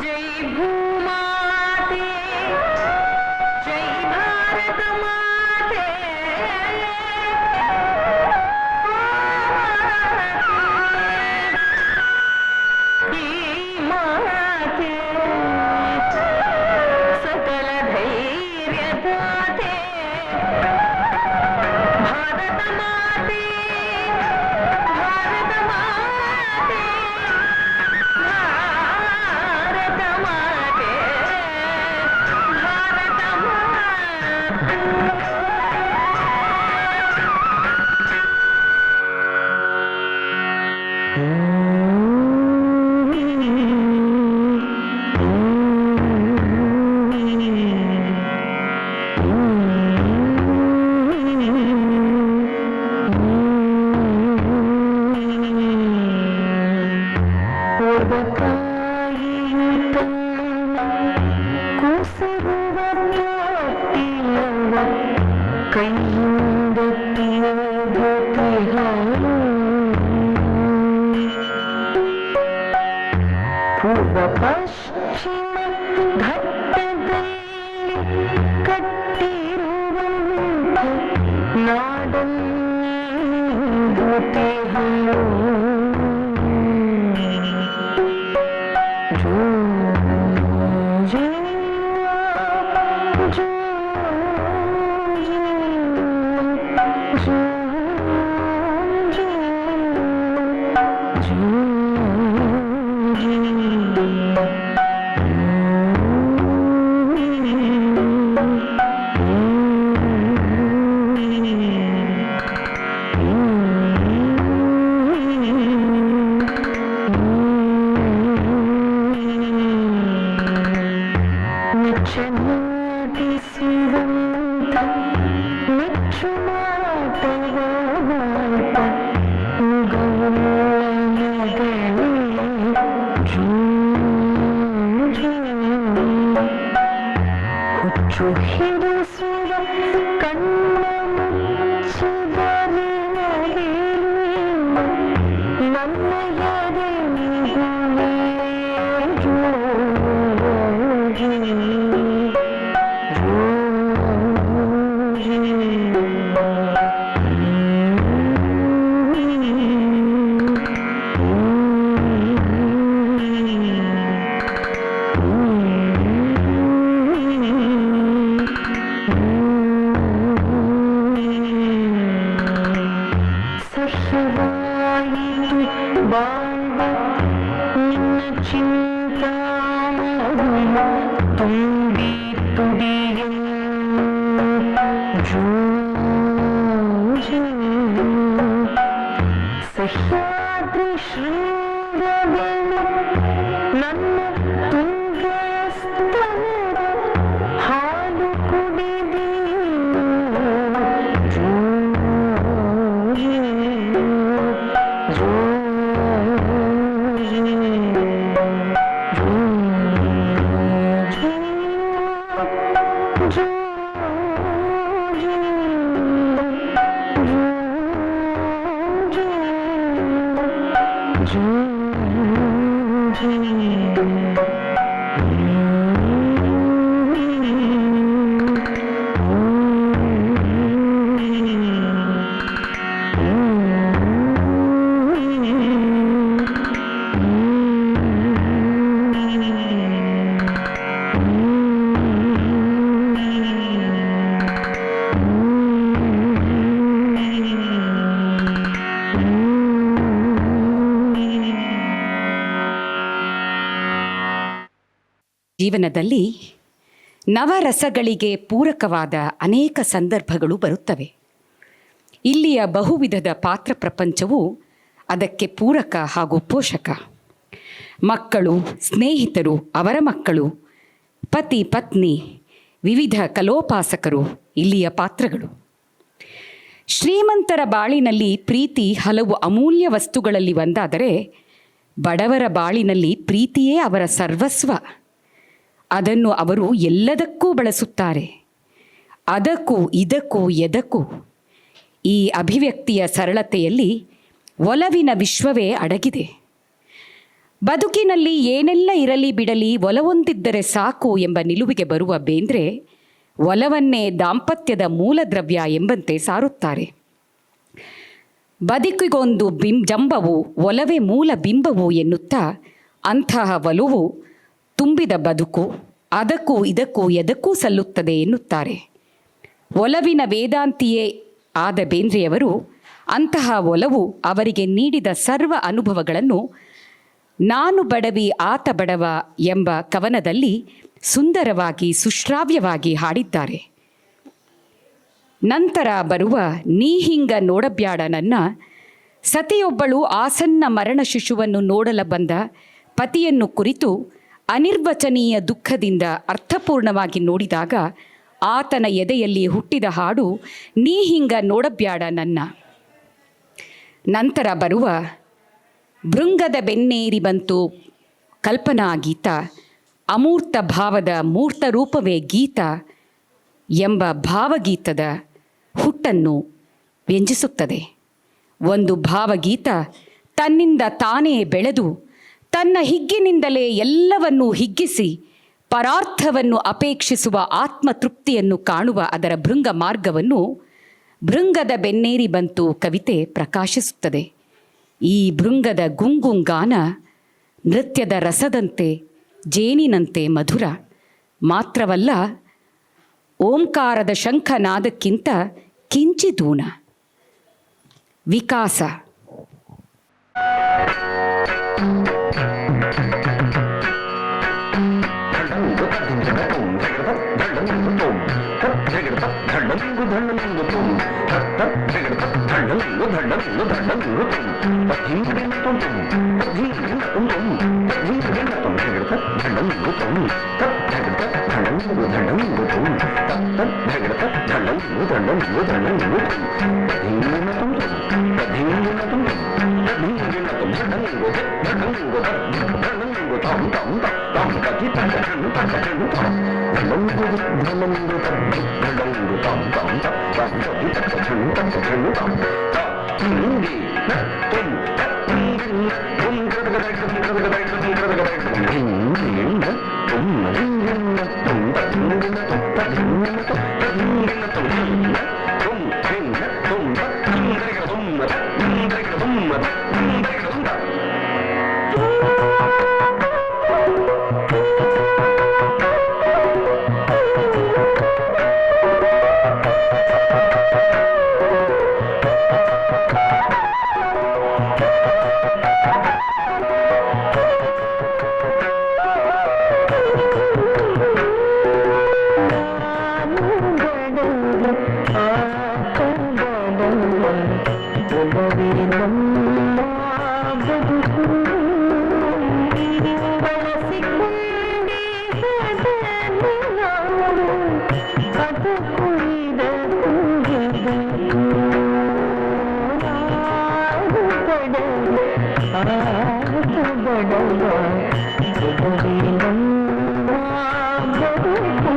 जय भूमाते जय भारत माते माते सकल धैर्य दाते भारत माते भारत माते भारत माते भारत ಪೂರ್ವ ಪಶ್ಚಿಮ ಘಟ್ಟದಲ್ಲಿ ಕಟ್ಟಿರುವಂಥ ನಾಡನ್ನು ಹಿಡಿಸುವ ಕಣ್ಣ ಮುಚ್ಚಿದರೆ ನನ್ನ ಎದೆ ಚಿಂತಾಮಣಿ ತುಂಬಿ ತುಡಿಯಂ ಜೋ ಜೋ ಸಹ್ಯಾದ್ರಿ ಶೃಂಗಗಳು ನನ್ನ ತುಂಗಸ್ತನ ಹಾಲು ಕುಡಿದಿ ಜೋ ಜೋ ಜೀವನದಲ್ಲಿ ನವರಸಗಳಿಗೆ ಪೂರಕವಾದ ಅನೇಕ ಸಂದರ್ಭಗಳು ಬರುತ್ತವೆ. ಇಲ್ಲಿಯ ಬಹುವಿಧದ ಪಾತ್ರ ಪ್ರಪಂಚವು ಅದಕ್ಕೆ ಪೂರಕ ಹಾಗೂ ಪೋಷಕ. ಮಕ್ಕಳು, ಸ್ನೇಹಿತರು, ಅವರ ಮಕ್ಕಳು, ಪತಿ ಪತ್ನಿ, ವಿವಿಧ ಕಲೋಪಾಸಕರು ಇಲ್ಲಿಯ ಪಾತ್ರಗಳು. ಶ್ರೀಮಂತರ ಬಾಳಿನಲ್ಲಿ ಪ್ರೀತಿ ಹಲವು ಅಮೂಲ್ಯ ವಸ್ತುಗಳಲ್ಲಿ ಒಂದಾದರೆ, ಬಡವರ ಬಾಳಿನಲ್ಲಿ ಪ್ರೀತಿಯೇ ಅವರ ಸರ್ವಸ್ವ. ಅದನ್ನು ಅವರು ಎಲ್ಲದಕ್ಕೂ ಬಳಸುತ್ತಾರೆ. ಅದಕ್ಕೂ ಇದಕ್ಕೂ ಎದಕ್ಕೂ. ಈ ಅಭಿವ್ಯಕ್ತಿಯ ಸರಳತೆಯಲ್ಲಿ ಒಲವಿನ ವಿಶ್ವವೇ ಅಡಗಿದೆ. ಬದುಕಿನಲ್ಲಿ ಏನೆಲ್ಲ ಇರಲಿ ಬಿಡಲಿ ಒಲವೊಂದಿದ್ದರೆ ಸಾಕು ಎಂಬ ನಿಲುವಿಗೆ ಬರುವ ಬೇಂದ್ರೆ ಒಲವನ್ನೇ ದಾಂಪತ್ಯದ ಮೂಲದ್ರವ್ಯ ಎಂಬಂತೆ ಸಾರುತ್ತಾರೆ. ಬದುಕಿಗೊಂದು ಜಂಬವು ಒಲವೇ ಮೂಲ ಬಿಂಬವು ಎನ್ನುತ್ತಾ ಅಂತಹ ಒಲವು ತುಂಬಿದ ಬದುಕು ಅದಕ್ಕೂ ಇದಕ್ಕೂ ಎದಕ್ಕೂ ಸಲ್ಲುತ್ತದೆ ಎನ್ನುತ್ತಾರೆ. ಒಲವಿನ ವೇದಾಂತಿಯೇ ಆದ ಬೇಂದ್ರೆಯವರು ಅಂತಹ ಒಲವು ಅವರಿಗೆ ನೀಡಿದ ಸರ್ವ ಅನುಭವಗಳನ್ನು ನಾನು ಬಡವಿ ಆತ ಬಡವ ಎಂಬ ಕವನದಲ್ಲಿ ಸುಂದರವಾಗಿ ಸುಶ್ರಾವ್ಯವಾಗಿ ಹಾಡಿದ್ದಾರೆ. ನಂತರ ಬರುವ ನೀ ಹಿಂಗ ನೋಡಬ್ಯಾಡ ನನ್ನ ಸತಿಯೊಬ್ಬಳು ಆಸನ್ನ ಮರಣ ಶಿಶುವನ್ನು ನೋಡಲ ಬಂದ ಪತಿಯನ್ನು ಕುರಿತು ಅನಿರ್ವಚನೀಯ ದುಃಖದಿಂದ ಅರ್ಥಪೂರ್ಣವಾಗಿ ನೋಡಿದಾಗ ಆತನ ಎದೆಯಲ್ಲಿ ಹುಟ್ಟಿದ ಹಾಡು ನೀ ಹಿಂಗ ನೋಡಬ್ಯಾಡ ನನ್ನ. ನಂತರ ಬರುವ ಭೃಂಗದ ಬೆನ್ನೇರಿ ಬಂತು ಕಲ್ಪನಾ ಗೀತ, ಅಮೂರ್ತ ಭಾವದ ಮೂರ್ತ ರೂಪವೇ ಗೀತ ಎಂಬ ಭಾವಗೀತದ ಹುಟ್ಟನ್ನು ವ್ಯಂಜಿಸುತ್ತದೆ. ಒಂದು ಭಾವಗೀತ ತನ್ನಿಂದ ತಾನೇ ಬೆಳೆದು ತನ್ನ ಹಿಗ್ಗಿನಿಂದಲೇ ಎಲ್ಲವನ್ನೂ ಹಿಗ್ಗಿಸಿ ಪರಾರ್ಥವನ್ನು ಅಪೇಕ್ಷಿಸುವ ಆತ್ಮತೃಪ್ತಿಯನ್ನು ಕಾಣುವ ಅದರ ಭೃಂಗ ಮಾರ್ಗವನ್ನು ಭೃಂಗದ ಬೆನ್ನೇರಿ ಬಂತು ಕವಿತೆ ಪ್ರಕಾಶಿಸುತ್ತದೆ. ಈ ಭೃಂಗದ ಗುಂಗುಂಗಾನ ನೃತ್ಯದ ರಸದಂತೆ ಜೇನಿನಂತೆ ಮಧುರ ಮಾತ್ರವಲ್ಲ, ಓಂಕಾರದ ಶಂಖನಾದಕ್ಕಿಂತ ಕಿಂಚಿದೂನ ವಿಕಾಸ. ಬಡವ ಇದುವೇ ನಮ್ಮ ಬದುಕು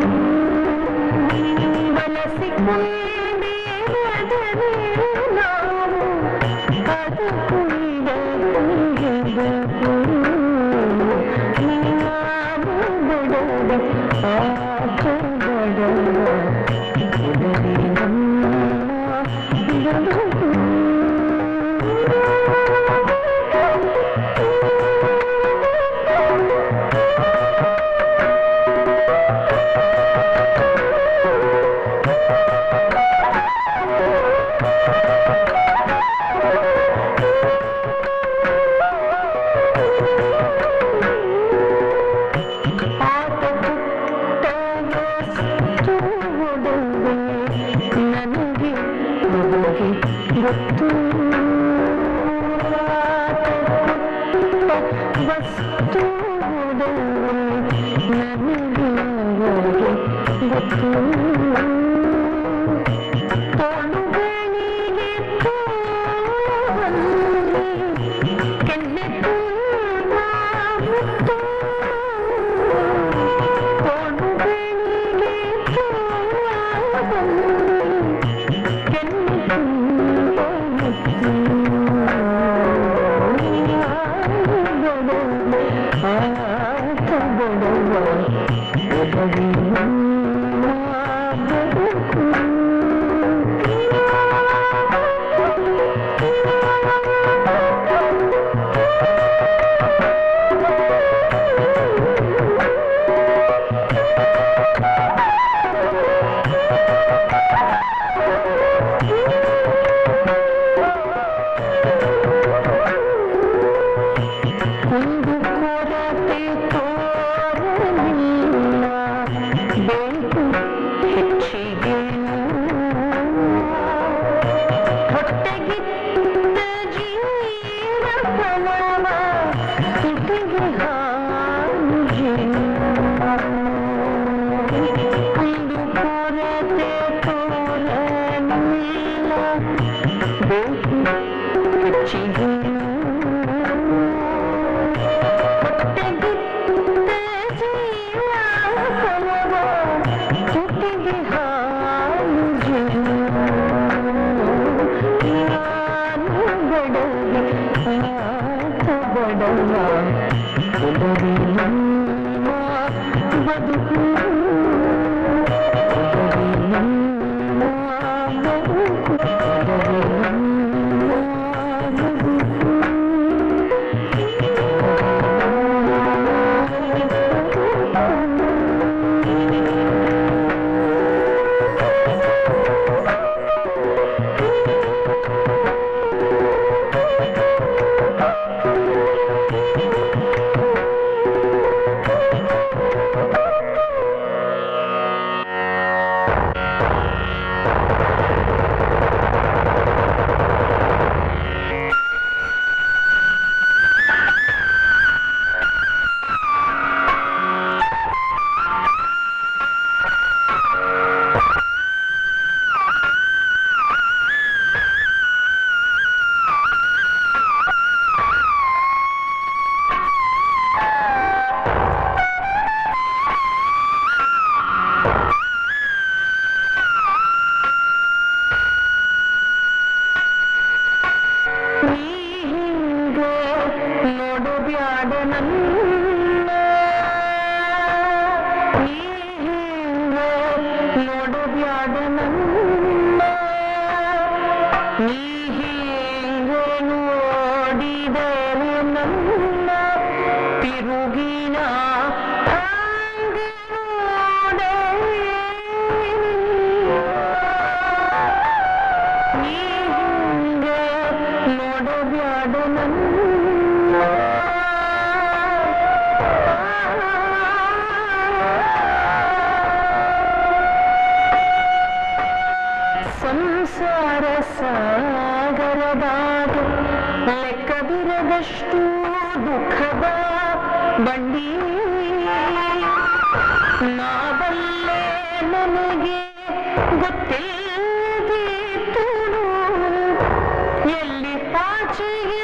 ಬಳಸಿಕೊಂಡೇ ಬದಲೇ ನಾವು ಅದು ಕುಳಿದಬೇಕು ನಾವು ಬಡವ ಆತ ಬಡವ ಇದುವೇ ನಮ್ಮ ಬದುಕು ಗೊತ್ತು ವಸ್ತು ನನಗೆ ಗೊತ್ತು ತೋಳುಗಳಿಗೆ ಕೆನ್ನೆ ಮುತ್ತು ತೋಳುಗಳಿಗೆ ಕೆನ್ನೆ ಒಂದು ಕೊರತೆ ತೋರಲಿಲ್ಲ ಬೇಕು ಹೆಚ್ಚಿಗೆ ಹೊಟ್ಟೆಗಿತ್ತ ಜೀವನವ ತುಟಿಗೆ ಹಾಲು ಒಂದು ಕೊರತೆ ತೋರಲಿಲ್ಲ ಬೇಕು ಹೆಚ್ಚಿಗೆ ಬದುಕು ಸಂಸಾರ ಸಾಗರದಾಗ ಲೆಕ್ಕವಿರದಷ್ಟು ದುಃಖದ ಬಂಡಿ ನಾವಲ್ಲೇ ನನಗೆ ಗೊತ್ತಿದ್ದೀತು ಎಲ್ಲಿ ಪಾಚಿಗೆ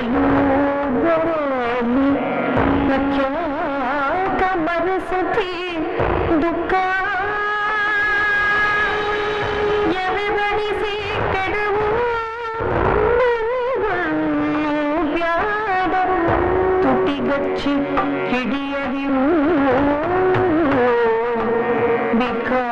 ಬಯಲು ದೊರೆಯಲ್ಲಿ ಪ್ರಖ್ಯಾತ ಬರಸತಿ ದುಃಖ ಎವೆಬಡಿಸಿ ಕೆಡವು ಬ್ಯಾಡ ತುಟಿಗಚ್ಚಿ ಹಿಡಿಯದಿರು ಬಿಕಾ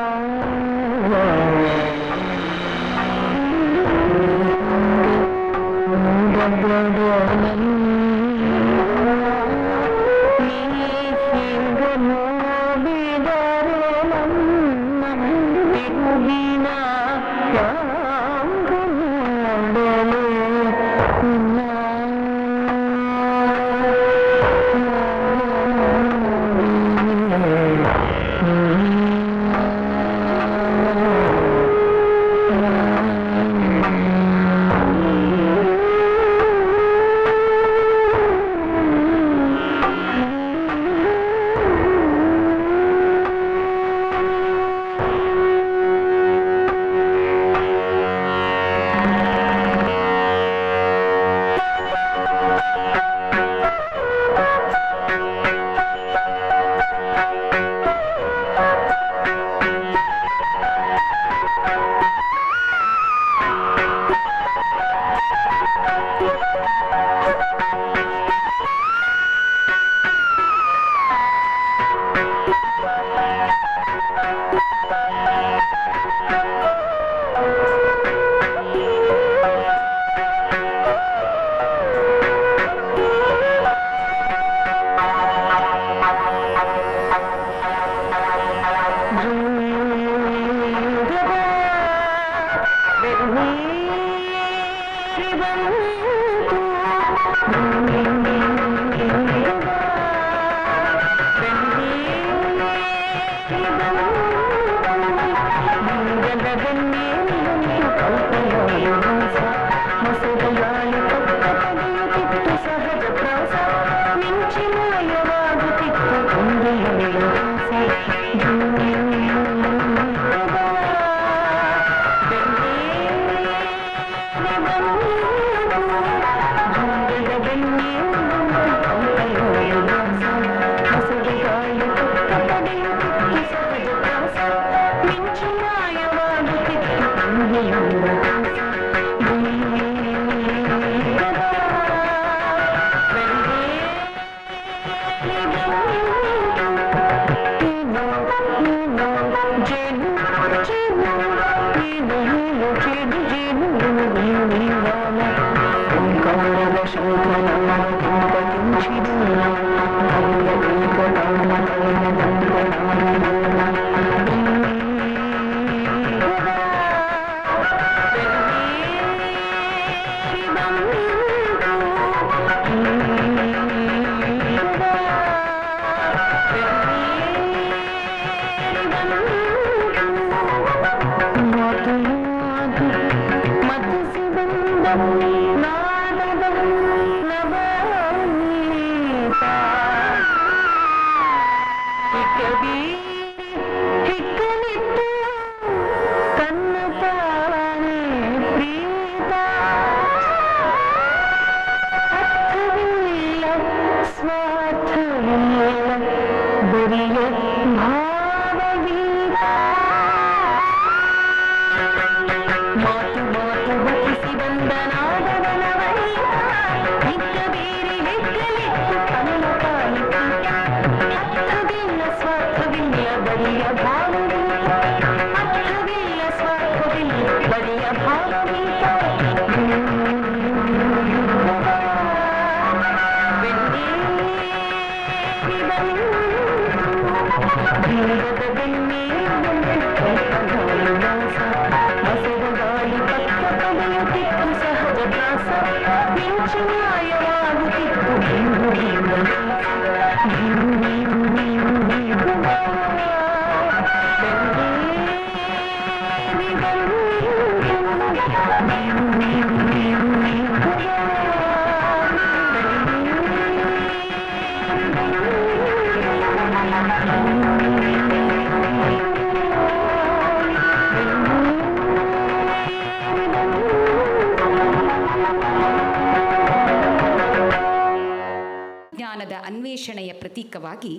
ಧರ್ಮದ ಅನ್ವೇಷಣೆಯ ಪ್ರತೀಕವಾಗಿ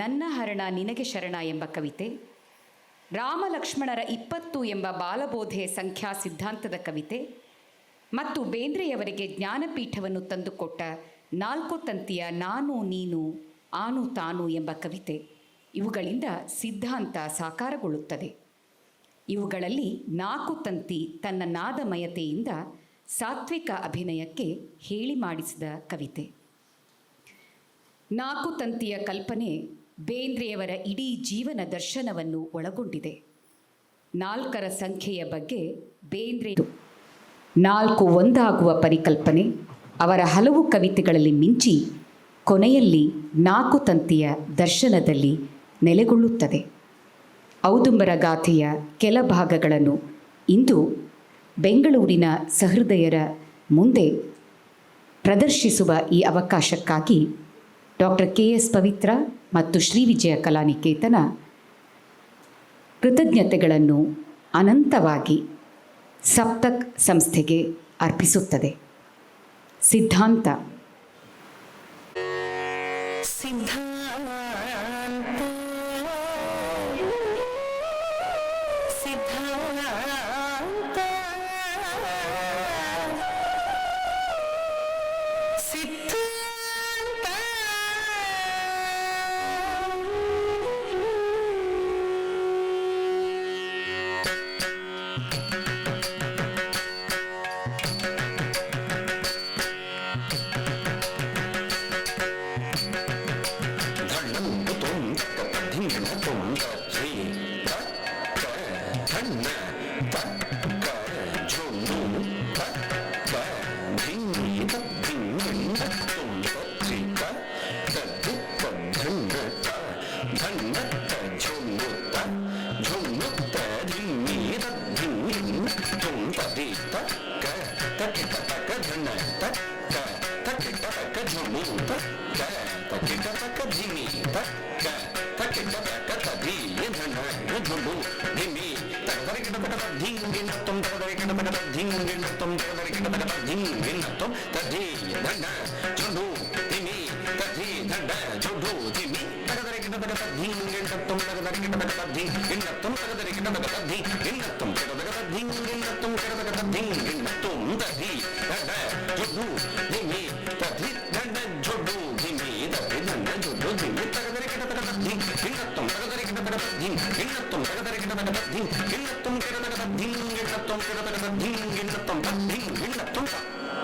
ನನ್ನ ಹರಣ ನಿನಗೆ ಶರಣ ಎಂಬ ಕವಿತೆ, ರಾಮಲಕ್ಷ್ಮಣರ 20 ಎಂಬ ಬಾಲಬೋಧೆ ಸಂಖ್ಯಾ ಸಿದ್ಧಾಂತದ ಕವಿತೆ ಮತ್ತು ಬೇಂದ್ರೆಯವರಿಗೆ ಜ್ಞಾನಪೀಠವನ್ನು ತಂದುಕೊಟ್ಟ 4 ತಂತಿಯ ನಾನು ನೀನು ಆನು ತಾನು ಎಂಬ ಕವಿತೆ, ಇವುಗಳಿಂದ ಸಿದ್ಧಾಂತ ಸಾಕಾರಗೊಳ್ಳುತ್ತದೆ. ಇವುಗಳಲ್ಲಿ 4 ತಂತಿ ತನ್ನ ನಾದಮಯತೆಯಿಂದ ಸಾತ್ವಿಕ ಅಭಿನಯಕ್ಕೆ ಹೇಳಿ ಮಾಡಿಸಿದ ಕವಿತೆ. 4 ತಂತಿಯ ಕಲ್ಪನೆ ಬೇಂದ್ರೆಯವರ ಇಡೀ ಜೀವನ ದರ್ಶನವನ್ನು ಒಳಗೊಂಡಿದೆ. 4ರ ಸಂಖ್ಯೆಯ ಬಗ್ಗೆ ಬೇಂದ್ರೆ 4 ಒಂದಾಗುವ ಪರಿಕಲ್ಪನೆ ಅವರ ಹಲವು ಕವಿತೆಗಳಲ್ಲಿ ಮಿಂಚಿ ಕೊನೆಯಲ್ಲಿ 4 ತಂತಿಯ ದರ್ಶನದಲ್ಲಿ ನೆಲೆಗೊಳ್ಳುತ್ತದೆ. ಔದುಂಬರ ಗಾಥೆಯ ಕೆಲ ಭಾಗಗಳನ್ನು ಇಂದು ಬೆಂಗಳೂರಿನ ಸಹೃದಯರ ಮುಂದೆ ಪ್ರದರ್ಶಿಸುವ ಈ ಅವಕಾಶಕ್ಕಾಗಿ ಡಾಕ್ಟರ್ KS ಪವಿತ್ರ ಮತ್ತು ಶ್ರೀ ವಿಜಯ ಕಲಾನಿಕೇತನ ಕೃತಜ್ಞತೆಗಳನ್ನು ಅನಂತವಾಗಿ ಸಪ್ತಕ್ ಸಂಸ್ಥೆಗೆ ಅರ್ಪಿಸುತ್ತದೆ. ಸಿದ್ಧಾಂತ.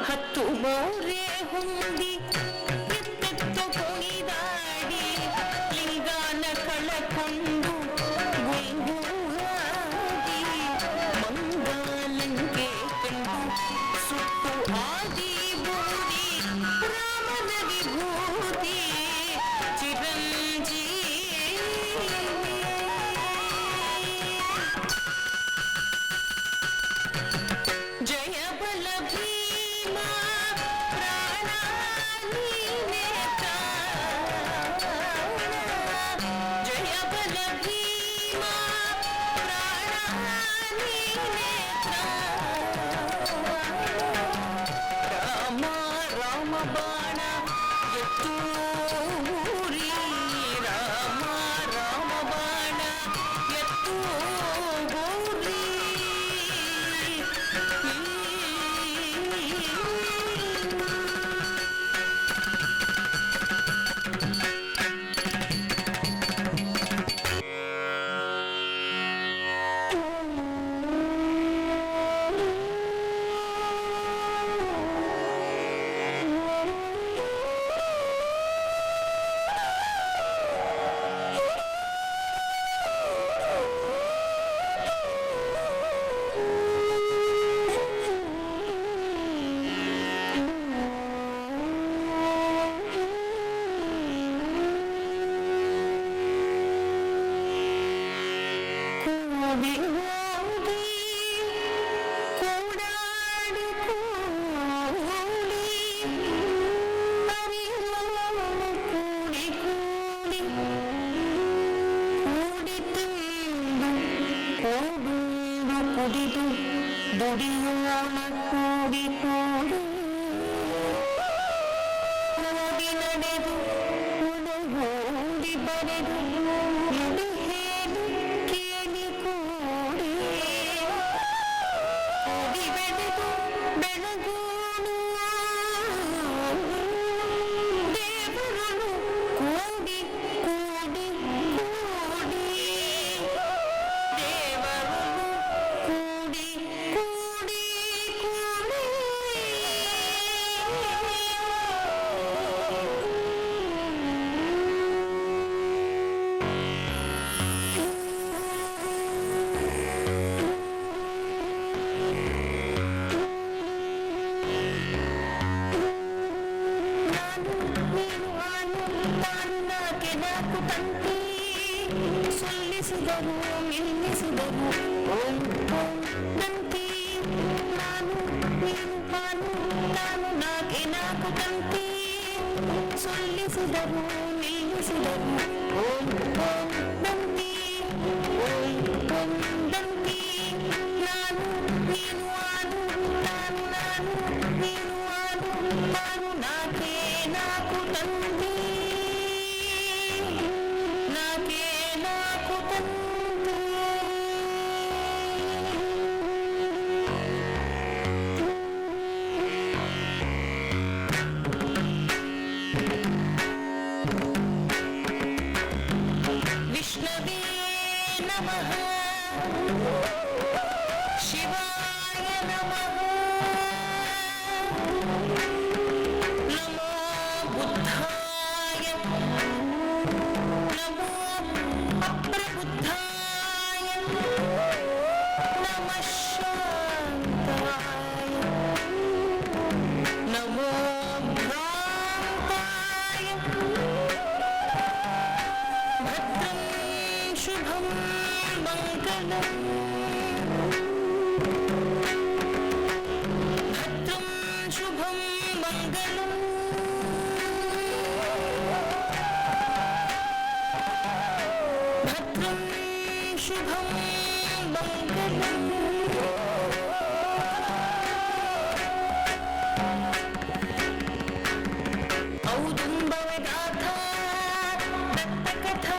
ಹತ್ತು ಮೋರೆ ಹೊಂದಿ ಎತ್ತೆತ್ತು ಕುಣಿದಾಡಿ ಲಿಂಗಾನ ಕಳಕೊಂಡು ಗುಂಗುರಾಡಿ ಮಂಗಾಲಂಗೆ ಕಂಡು ಸುಟ್ಟು ಆದಿ ಬೂದಿ ರಾಮನ ವಿಭೂತಿ ಚಿರಂಜೀವಿ ಜಯ ಬಲ ಭೀಮ ಪ್ರಾಣ ನೀನೆ ಪ್ರಾಣ. ಜಯ ಬಲ ಭೀಮ ಪ್ರಾಣ ನೀನೆ ಪ್ರಾಣ. ರಾಮ ರಾಮ ಬಾಣ ಎತ್ತು ಊರಿ ರಾಮ ರಾಮ ಬಾಣ ಎತ್ತು ಊರಿ. ದುಡಿಯೋಣ ಕೂಡಿ ಕೂಡಿ ನಡೆದು ಒಳಗೂಡಿ ಬರೆದು ನುಡಿ ಹೇಳು ಕೇಳಿ ಕೂಡಿ ಕೂಡಿ ಬೆಳೆದು ಬೆಳಗೋಣುವ ದೇವರನ್ನು ಕೂಡಿ ಕೂಡಿ ಕೂಡಿ ದೇವರನ್ನು ಕೂಡಿ ಕೂಡಿ ಕೂಡಿ ನಾನು ನೀನು ಆನು ತಾನು ನಾಕೆ ನಾಕು ತಂತಿ ಸೊಲ್ಲಿಸಿದರು ನಿಲ್ಲಿಸಿದರು ಓಂ ಓಂ ತಂತಿ ನಾನು ನೀನು ಆನು ತಾನು ನಾಕೆ ನಾಕು ತಂತಿ ಸೊಲ್ಲಿಸಿದರು ನಿಲ್ಲಿಸಿದರು ಓಂ ಓಂ ತಂತಿ ಓಂ ಓಂ ತಂತಿ ನಾನು ನೀನು ಆನು ತಾನು ನಾನು ನೀನು ಆನು ತಾನು ನಾಕೆ ನಾಕು ತಂತಿ ನಾಕೆ ನಾಕು ತಂತಿ ವಿಷ್ಣವೇ ನಮಃ ಶಿವಾಯ ನಮಃ ನಮೋ ಬುದ್ಧಾಯ ನಮೋ ಅಪ್ರಬುದ್ಧಾಯ ನಮಃ ಶಾಂತಾಯ ನಮೋ ಭ್ರಾಂತಾಯ ಭದ್ರಂ ಶುಭಂ ಮಂಗಲಂ ಭದ್ರಂ ಶುಭಂ ಮಂಗಲಂ ಭದ್ರಂ ಶುಭಂ ಮಂಗಲಂ ಔದುಂಬರಗಾಥಾ ದತ್ತಕಥಾ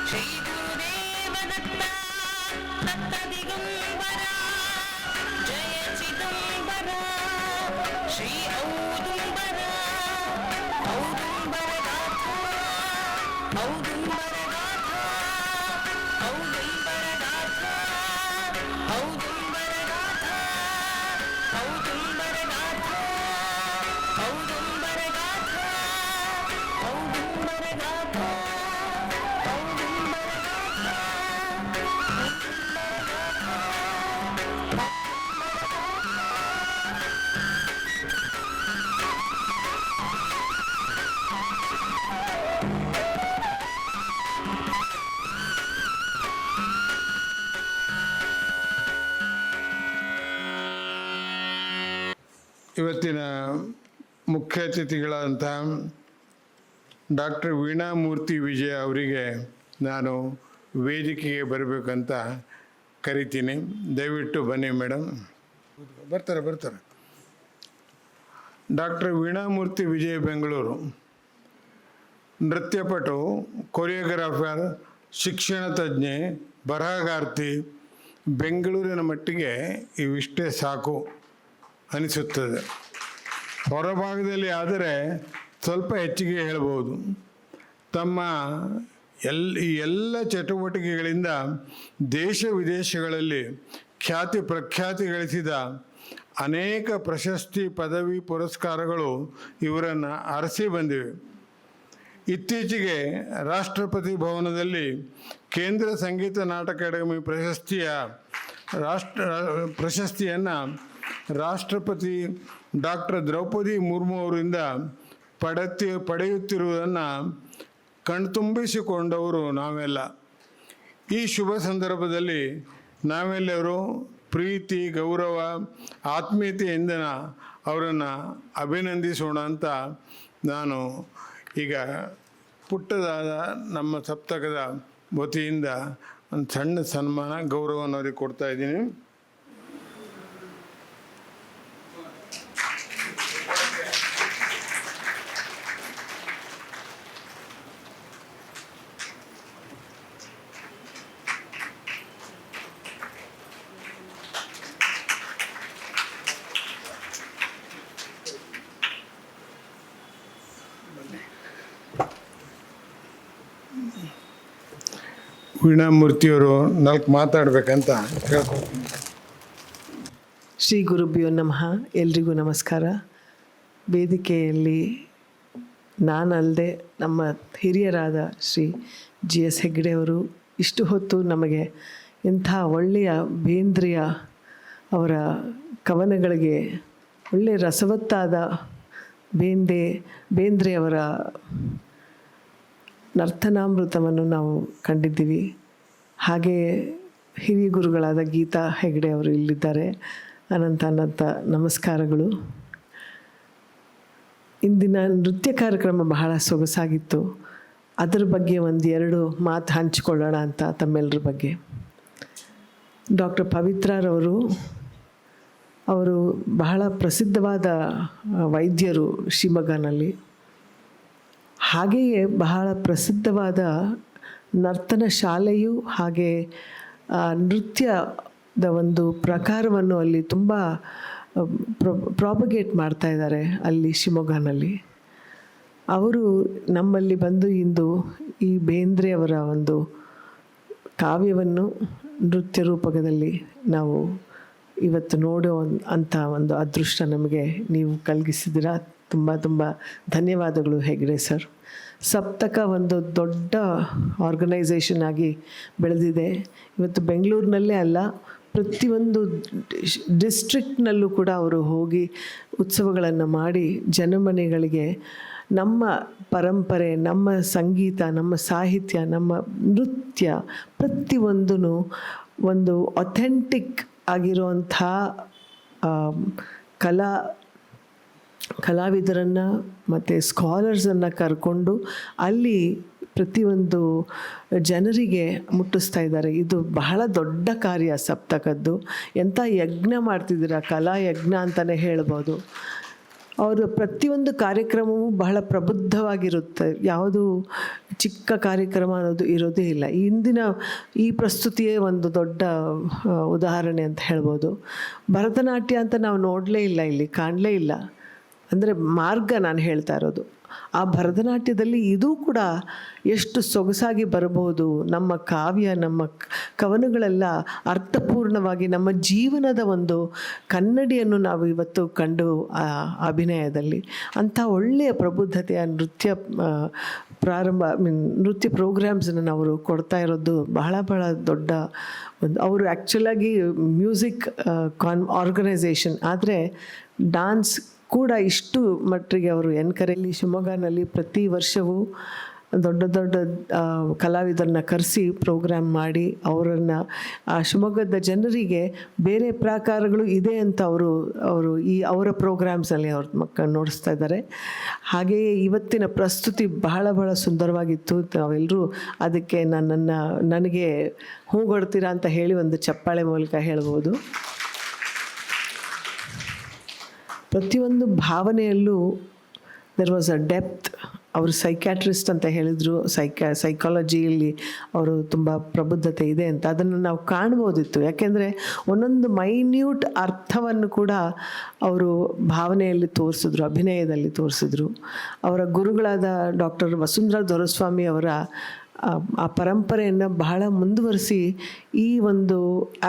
ಶ್ರೀ ಗುರುದೇವ ದತ್ತ ದತ್ತ ದಿಗಂಬರ ಜಯ ಚಿದಂಬರ ಶ್ರೀ ಔದುಂಬರ ಔದುಂಬರಗಾಥಾ ಔದುಂಬರಗಾಥಾ ಔದುಂಬರಗಾಥಾ ಔದುಂಬರಗಾಥಾ ಔದುಂಬರಗಾಥಾ ಔದುಂಬರಗಾಥಾ ಔದುಂಬರಗಾಥಾ ಇವತ್ತಿನ ಮುಖ್ಯ ಅತಿಥಿಗಳಾದಂಥ ಡಾಕ್ಟರ್ ವೀಣಾಮೂರ್ತಿ ವಿಜಯ ಅವರಿಗೆ ನಾನು ವೇದಿಕೆಗೆ ಬರಬೇಕಂತ ಕರಿತೀನಿ. ದಯವಿಟ್ಟು ಬನ್ನಿ ಮೇಡಮ್. ಬರ್ತಾರೆ. ಡಾಕ್ಟರ್ ವೀಣಾಮೂರ್ತಿ ವಿಜಯ ಬೆಂಗಳೂರು, ನೃತ್ಯಪಟು, ಕೊರಿಯೋಗ್ರಾಫರ್, ಶಿಕ್ಷಣ ತಜ್ಞೆ, ಬರಹಗಾರ್ತಿ. ಬೆಂಗಳೂರಿನ ಮಟ್ಟಿಗೆ ಇವಿಷ್ಟೇ ಸಾಕು ಅನಿಸುತ್ತದೆ. ಹೊರಭಾಗದಲ್ಲಿ ಆದರೆ ಸ್ವಲ್ಪ ಹೆಚ್ಚಿಗೆ ಹೇಳ್ಬೋದು. ತಮ್ಮ ಈ ಎಲ್ಲ ಚಟುವಟಿಕೆಗಳಿಂದ ದೇಶ ವಿದೇಶಗಳಲ್ಲಿ ಖ್ಯಾತಿ ಪ್ರಖ್ಯಾತಿ ಗಳಿಸಿದ ಅನೇಕ ಪ್ರಶಸ್ತಿ, ಪದವಿ, ಪುರಸ್ಕಾರಗಳು ಇವರನ್ನು ಅರಸಿ ಬಂದಿವೆ. ಇತ್ತೀಚೆಗೆ ರಾಷ್ಟ್ರಪತಿ ಭವನದಲ್ಲಿ ಕೇಂದ್ರ ಸಂಗೀತ ನಾಟಕ ಅಕಾಡೆಮಿ ಪ್ರಶಸ್ತಿಯನ್ನು ರಾಷ್ಟ್ರಪತಿ ಡಾಕ್ಟರ್ ದ್ರೌಪದಿ ಮುರ್ಮು ಅವರಿಂದ ಪಡೆಯುತ್ತಿರುವುದನ್ನು ಕಣ್ತುಂಬಿಸಿಕೊಂಡವರು ನಾವೆಲ್ಲ. ಈ ಶುಭ ಸಂದರ್ಭದಲ್ಲಿ ನಾವೆಲ್ಲರೂ ಪ್ರೀತಿ, ಗೌರವ, ಆತ್ಮೀಯತೆಯಿಂದ ಅವರನ್ನು ಅಭಿನಂದಿಸೋಣ ಅಂತ ನಾನು ಈಗ ಪುಟ್ಟದಾದ ನಮ್ಮ ಸಪ್ತಕದ ವತಿಯಿಂದ ಒಂದು ಸಣ್ಣ ಸನ್ಮಾನ, ಗೌರವವನ್ನು ಅವರಿಗೆ ಕೊಡ್ತಾ ಇದ್ದೀನಿ. ವೀಣಾಮೂರ್ತಿಯವರು 4 ಮಾತಾಡಬೇಕಂತ ಕೇಳ್ಕೊತೀನಿ. ಶ್ರೀ ಗುರುಭ್ಯೋ ನಮಃ. ಎಲ್ರಿಗೂ ನಮಸ್ಕಾರ. ವೇದಿಕೆಯಲ್ಲಿ ನಾನಲ್ಲದೆ ನಮ್ಮ ಹಿರಿಯರಾದ ಶ್ರೀ GS ಹೆಗ್ಡೆಯವರು ಇಷ್ಟು ಹೊತ್ತು ನಮಗೆ ಇಂಥ ಒಳ್ಳೆಯ ಬೇಂದ್ರೆಯ ಅವರ ಕವನಗಳಿಗೆ ಒಳ್ಳೆಯ ರಸವತ್ತಾದ ಬೇಂದ್ರೆಯವರ ನರ್ತನಾಮೃತವನ್ನು ನಾವು ಕಂಡಿದ್ದೀವಿ. ಹಾಗೆಯೇ ಹಿರಿಯ ಗುರುಗಳಾದ ಗೀತಾ ಹೆಗ್ಡೆ ಅವರು ಇಲ್ಲಿದ್ದಾರೆ. ಅನಂತ ನಮಸ್ಕಾರಗಳು. ಇಂದಿನ ನೃತ್ಯ ಕಾರ್ಯಕ್ರಮ ಬಹಳ ಸೊಗಸಾಗಿತ್ತು. ಅದರ ಬಗ್ಗೆ 1-2 ಮಾತು ಹಂಚಿಕೊಳ್ಳೋಣ ಅಂತ ತಮ್ಮೆಲ್ಲರ ಬಗ್ಗೆ. ಡಾಕ್ಟರ್ ಪವಿತ್ರರವರು ಅವರು ಬಹಳ ಪ್ರಸಿದ್ಧವಾದ ವೈದ್ಯರು ಶಿವಮೊಗ್ಗನಲ್ಲಿ. ಹಾಗೆಯೇ ಬಹಳ ಪ್ರಸಿದ್ಧವಾದ ನರ್ತನ ಶಾಲೆಯು ಹಾಗೆ ನೃತ್ಯದ ಒಂದು ಪ್ರಕಾರವನ್ನು ಅಲ್ಲಿ ತುಂಬ ಪ್ರಾಪಗೇಟ್ ಮಾಡ್ತಾ ಇದ್ದಾರೆ ಅಲ್ಲಿ ಶಿವಮೊಗ್ಗನಲ್ಲಿ. ಅವರು ನಮ್ಮಲ್ಲಿ ಬಂದು ಇಂದು ಈ ಬೇಂದ್ರೆಯವರ ಒಂದು ಕಾವ್ಯವನ್ನು ನೃತ್ಯ ರೂಪಕದಲ್ಲಿ ನಾವು ಇವತ್ತು ನೋಡೋ ಅಂಥ ಒಂದು ಅದೃಷ್ಟ ನಮಗೆ ನೀವು ಕಲ್ಗಿಸಿದ್ದೀರಾ. ತುಂಬ ತುಂಬ ಧನ್ಯವಾದಗಳು ಹೆಗ್ಡೆ ಸರ್. ಸಪ್ತಕ ಒಂದು ದೊಡ್ಡ ಆರ್ಗನೈಸೇಷನ್ ಆಗಿ ಬೆಳೆದಿದೆ. ಇವತ್ತು ಬೆಂಗಳೂರಿನಲ್ಲೇ ಅಲ್ಲ, ಪ್ರತಿಯೊಂದು ಡಿಸ್ಟ್ರಿಕ್ಟ್ನಲ್ಲೂ ಕೂಡ ಅವರು ಹೋಗಿ ಉತ್ಸವಗಳನ್ನು ಮಾಡಿ ಜನಮನೆಗಳಿಗೆ ನಮ್ಮ ಪರಂಪರೆ, ನಮ್ಮ ಸಂಗೀತ, ನಮ್ಮ ಸಾಹಿತ್ಯ, ನಮ್ಮ ನೃತ್ಯ ಪ್ರತಿಯೊಂದೂ ಒಂದು ಅಥೆಂಟಿಕ್ ಆಗಿರುವಂಥ ಕಲಾವಿದರನ್ನು ಮತ್ತು ಸ್ಕಾಲರ್ಸನ್ನು ಕರ್ಕೊಂಡು ಅಲ್ಲಿ ಪ್ರತಿಯೊಂದು ಜನರಿಗೆ ಮುಟ್ಟಿಸ್ತಾ ಇದ್ದಾರೆ. ಇದು ಬಹಳ ದೊಡ್ಡ ಕಾರ್ಯ ಸಪ್ತಕದ್ದು. ಎಂಥ ಯಜ್ಞ ಮಾಡ್ತಿದ್ದೀರಾ, ಕಲಾ ಯಜ್ಞ ಅಂತಲೇ ಹೇಳ್ಬೋದು. ಅವರ ಪ್ರತಿಯೊಂದು ಕಾರ್ಯಕ್ರಮವೂ ಬಹಳ ಪ್ರಬುದ್ಧವಾಗಿರುತ್ತೆ. ಯಾವುದು ಚಿಕ್ಕ ಕಾರ್ಯಕ್ರಮ ಅನ್ನೋದು ಇರೋದೇ ಇಲ್ಲ. ಇಂದಿನ ಈ ಪ್ರಸ್ತುತಿಯೇ ಒಂದು ದೊಡ್ಡ ಉದಾಹರಣೆ ಅಂತ ಹೇಳ್ಬೋದು. ಭರತನಾಟ್ಯ ಅಂತ ನಾವು ನೋಡಲೇ ಇಲ್ಲ, ಇಲ್ಲಿ ಕಾಣಲೇ ಇಲ್ಲ. ಅಂದರೆ ಮಾರ್ಗ ನಾನು ಹೇಳ್ತಾ ಇರೋದು. ಆ ಭರತನಾಟ್ಯದಲ್ಲಿ ಇದೂ ಕೂಡ ಎಷ್ಟು ಸೊಗಸಾಗಿ ಬರಬಹುದು. ನಮ್ಮ ಕಾವ್ಯ, ನಮ್ಮ ಕವನಗಳೆಲ್ಲ ಅರ್ಥಪೂರ್ಣವಾಗಿ ನಮ್ಮ ಜೀವನದ ಒಂದು ಕನ್ನಡಿಯನ್ನು ನಾವು ಇವತ್ತು ಕಂಡು ಆ ಅಭಿನಯದಲ್ಲಿ ಅಂಥ ಒಳ್ಳೆಯ ಪ್ರಬುದ್ಧತೆಯ ನೃತ್ಯ ನೃತ್ಯ ಪ್ರೋಗ್ರಾಮ್ಸನ್ನು ಅವರು ಕೊಡ್ತಾ ಇರೋದು ಬಹಳ ಬಹಳ ದೊಡ್ಡ ಒಂದು. ಅವರು ಆ್ಯಕ್ಚುಲಾಗಿ ಮ್ಯೂಸಿಕ್ ಆರ್ಗನೈಸೇಷನ್, ಆದರೆ ಡಾನ್ಸ್ ಕೂಡ ಇಷ್ಟು ಮಟ್ಟಿಗೆ ಅವರು ಎನ್ಕರೇಜ್. ಶಿವಮೊಗ್ಗನಲ್ಲಿ ಪ್ರತಿ ವರ್ಷವೂ ದೊಡ್ಡ ದೊಡ್ಡ ಕಲಾವಿದರನ್ನ ಕರೆಸಿ ಪ್ರೋಗ್ರಾಮ್ ಮಾಡಿ ಅವರನ್ನು ಆ ಶಿವಮೊಗ್ಗದ ಜನರಿಗೆ ಬೇರೆ ಪ್ರಾಕಾರಗಳು ಇದೆ ಅಂತ ಅವರು ಅವರ ಪ್ರೋಗ್ರಾಮ್ಸಲ್ಲಿ ಅವ್ರ ಮಕ್ಕಳು ನೋಡಿಸ್ತಾ ಇದ್ದಾರೆ. ಹಾಗೆಯೇ ಇವತ್ತಿನ ಪ್ರಸ್ತುತಿ ಬಹಳ ಬಹಳ ಸುಂದರವಾಗಿತ್ತು. ತಾವೆಲ್ಲರೂ ಅದಕ್ಕೆ ನನಗೆ ಹೂಗೊಡ್ತೀರಾ ಅಂತ ಹೇಳಿ ಒಂದು ಚಪ್ಪಾಳೆ ಮೂಲಕ ಹೇಳ್ಬೋದು. ಪ್ರತಿಯೊಂದು ಭಾವನೆಯಲ್ಲೂ ದೆರ್ ವಾಸ್ ಅ ಡೆಪ್ತ್. ಅವರು ಸೈಕ್ಯಾಟ್ರಿಸ್ಟ್ ಅಂತ ಹೇಳಿದರು. ಸೈಕಾಲಜಿಯಲ್ಲಿ ಅವರು ತುಂಬ ಪ್ರಬುದ್ಧತೆ ಇದೆ ಅಂತ ಅದನ್ನು ನಾವು ಕಾಣ್ಬೋದಿತ್ತು. ಯಾಕೆಂದರೆ ಒಂದೊಂದು ಮೈನ್ಯೂಟ್ ಅರ್ಥವನ್ನು ಕೂಡ ಅವರು ಭಾವನೆಯಲ್ಲಿ ತೋರಿಸಿದ್ರು, ಅಭಿನಯದಲ್ಲಿ ತೋರಿಸಿದ್ರು. ಅವರ ಗುರುಗಳಾದ ಡಾಕ್ಟರ್ ವಸುಂಧರಾ ದೊರೆಸ್ವಾಮಿ ಅವರ ಆ ಪರಂಪರೆಯನ್ನು ಬಹಳ ಮುಂದುವರಿಸಿ ಈ ಒಂದು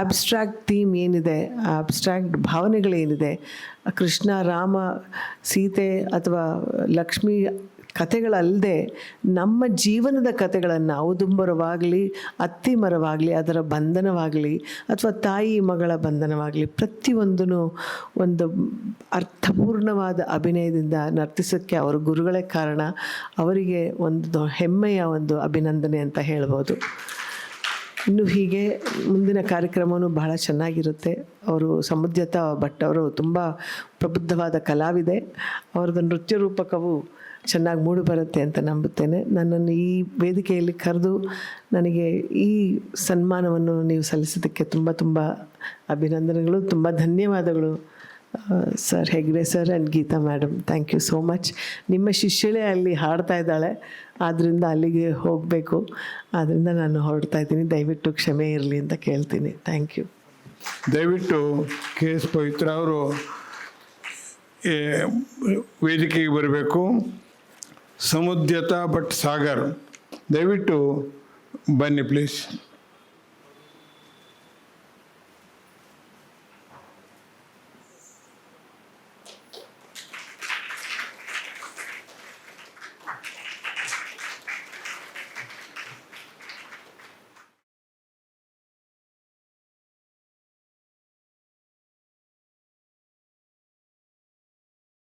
ಆಬ್ಸ್ಟ್ರಾಕ್ಟ್ ಥೀಮ್ ಏನಿದೆ, ಆ ಆಬ್ಸ್ಟ್ರಾಕ್ಟ್ ಭಾವನೆಗಳೇನಿದೆ, ಕೃಷ್ಣ, ರಾಮ, ಸೀತೆ ಅಥವಾ ಲಕ್ಷ್ಮಿ ಕಥೆಗಳಲ್ಲದೆ ನಮ್ಮ ಜೀವನದ ಕಥೆಗಳನ್ನು, ಔದುಂಬರವಾಗಲಿ, ಅತ್ತಿ ಮರವಾಗಲಿ, ಅದರ ಬಂಧನವಾಗಲಿ ಅಥವಾ ತಾಯಿ ಮಗಳ ಬಂಧನವಾಗಲಿ, ಪ್ರತಿಯೊಂದೂ ಒಂದು ಅರ್ಥಪೂರ್ಣವಾದ ಅಭಿನಯದಿಂದ ನರ್ತಿಸೋಕ್ಕೆ ಅವರ ಗುರುಗಳೇ ಕಾರಣ. ಅವರಿಗೆ ಒಂದು ಹೆಮ್ಮೆಯ ಒಂದು ಅಭಿನಂದನೆ ಅಂತ ಹೇಳ್ಬೋದು. ಇನ್ನು ಹೀಗೆ ಮುಂದಿನ ಕಾರ್ಯಕ್ರಮವೂ ಬಹಳ ಚೆನ್ನಾಗಿರುತ್ತೆ. ಅವರು ಸಮುದ್ಯತಾ ಭಟ್ ಅವರು ತುಂಬ ಪ್ರಬುದ್ಧವಾದ ಕಲಾವಿದೆ. ಅವರದ್ದು ನೃತ್ಯ ರೂಪಕವು ಚೆನ್ನಾಗಿ ಮೂಡಿ ಬರುತ್ತೆ ಅಂತ ನಂಬುತ್ತೇನೆ. ನನ್ನನ್ನು ಈ ವೇದಿಕೆಯಲ್ಲಿ ಕರೆದು ನನಗೆ ಈ ಸನ್ಮಾನವನ್ನು ನೀವು ಸಲ್ಲಿಸೋದಕ್ಕೆ ತುಂಬ ತುಂಬ ಅಭಿನಂದನೆಗಳು, ತುಂಬ ಧನ್ಯವಾದಗಳು sir Hegde sir and Geetha madam. Thank you so much. ನಿಮ್ಮ ಶಿಷ್ಯಳೇ ಅಲ್ಲಿ ಹಾಡ್ತಾ ಇದ್ದಾಳೆ, ಆದ್ದರಿಂದ ಅಲ್ಲಿಗೆ ಹೋಗಬೇಕು. ಆದ್ದರಿಂದ ನಾನು ಹೊರಡ್ತಾ ಇದ್ದೀನಿ. ದಯವಿಟ್ಟು ಕ್ಷಮೆ ಇರಲಿ ಅಂತ ಕೇಳ್ತೀನಿ. Thank you. ದಯವಿಟ್ಟು KS ಪವಿತ್ರ ಅವರು ವೇದಿಕೆಗೆ ಬರಬೇಕು. ಸಮುದ್ಯತಾ ಭಟ್ ಸಾಗರ್, ದಯವಿಟ್ಟು ಬನ್ನಿ ಪ್ಲೀಸ್.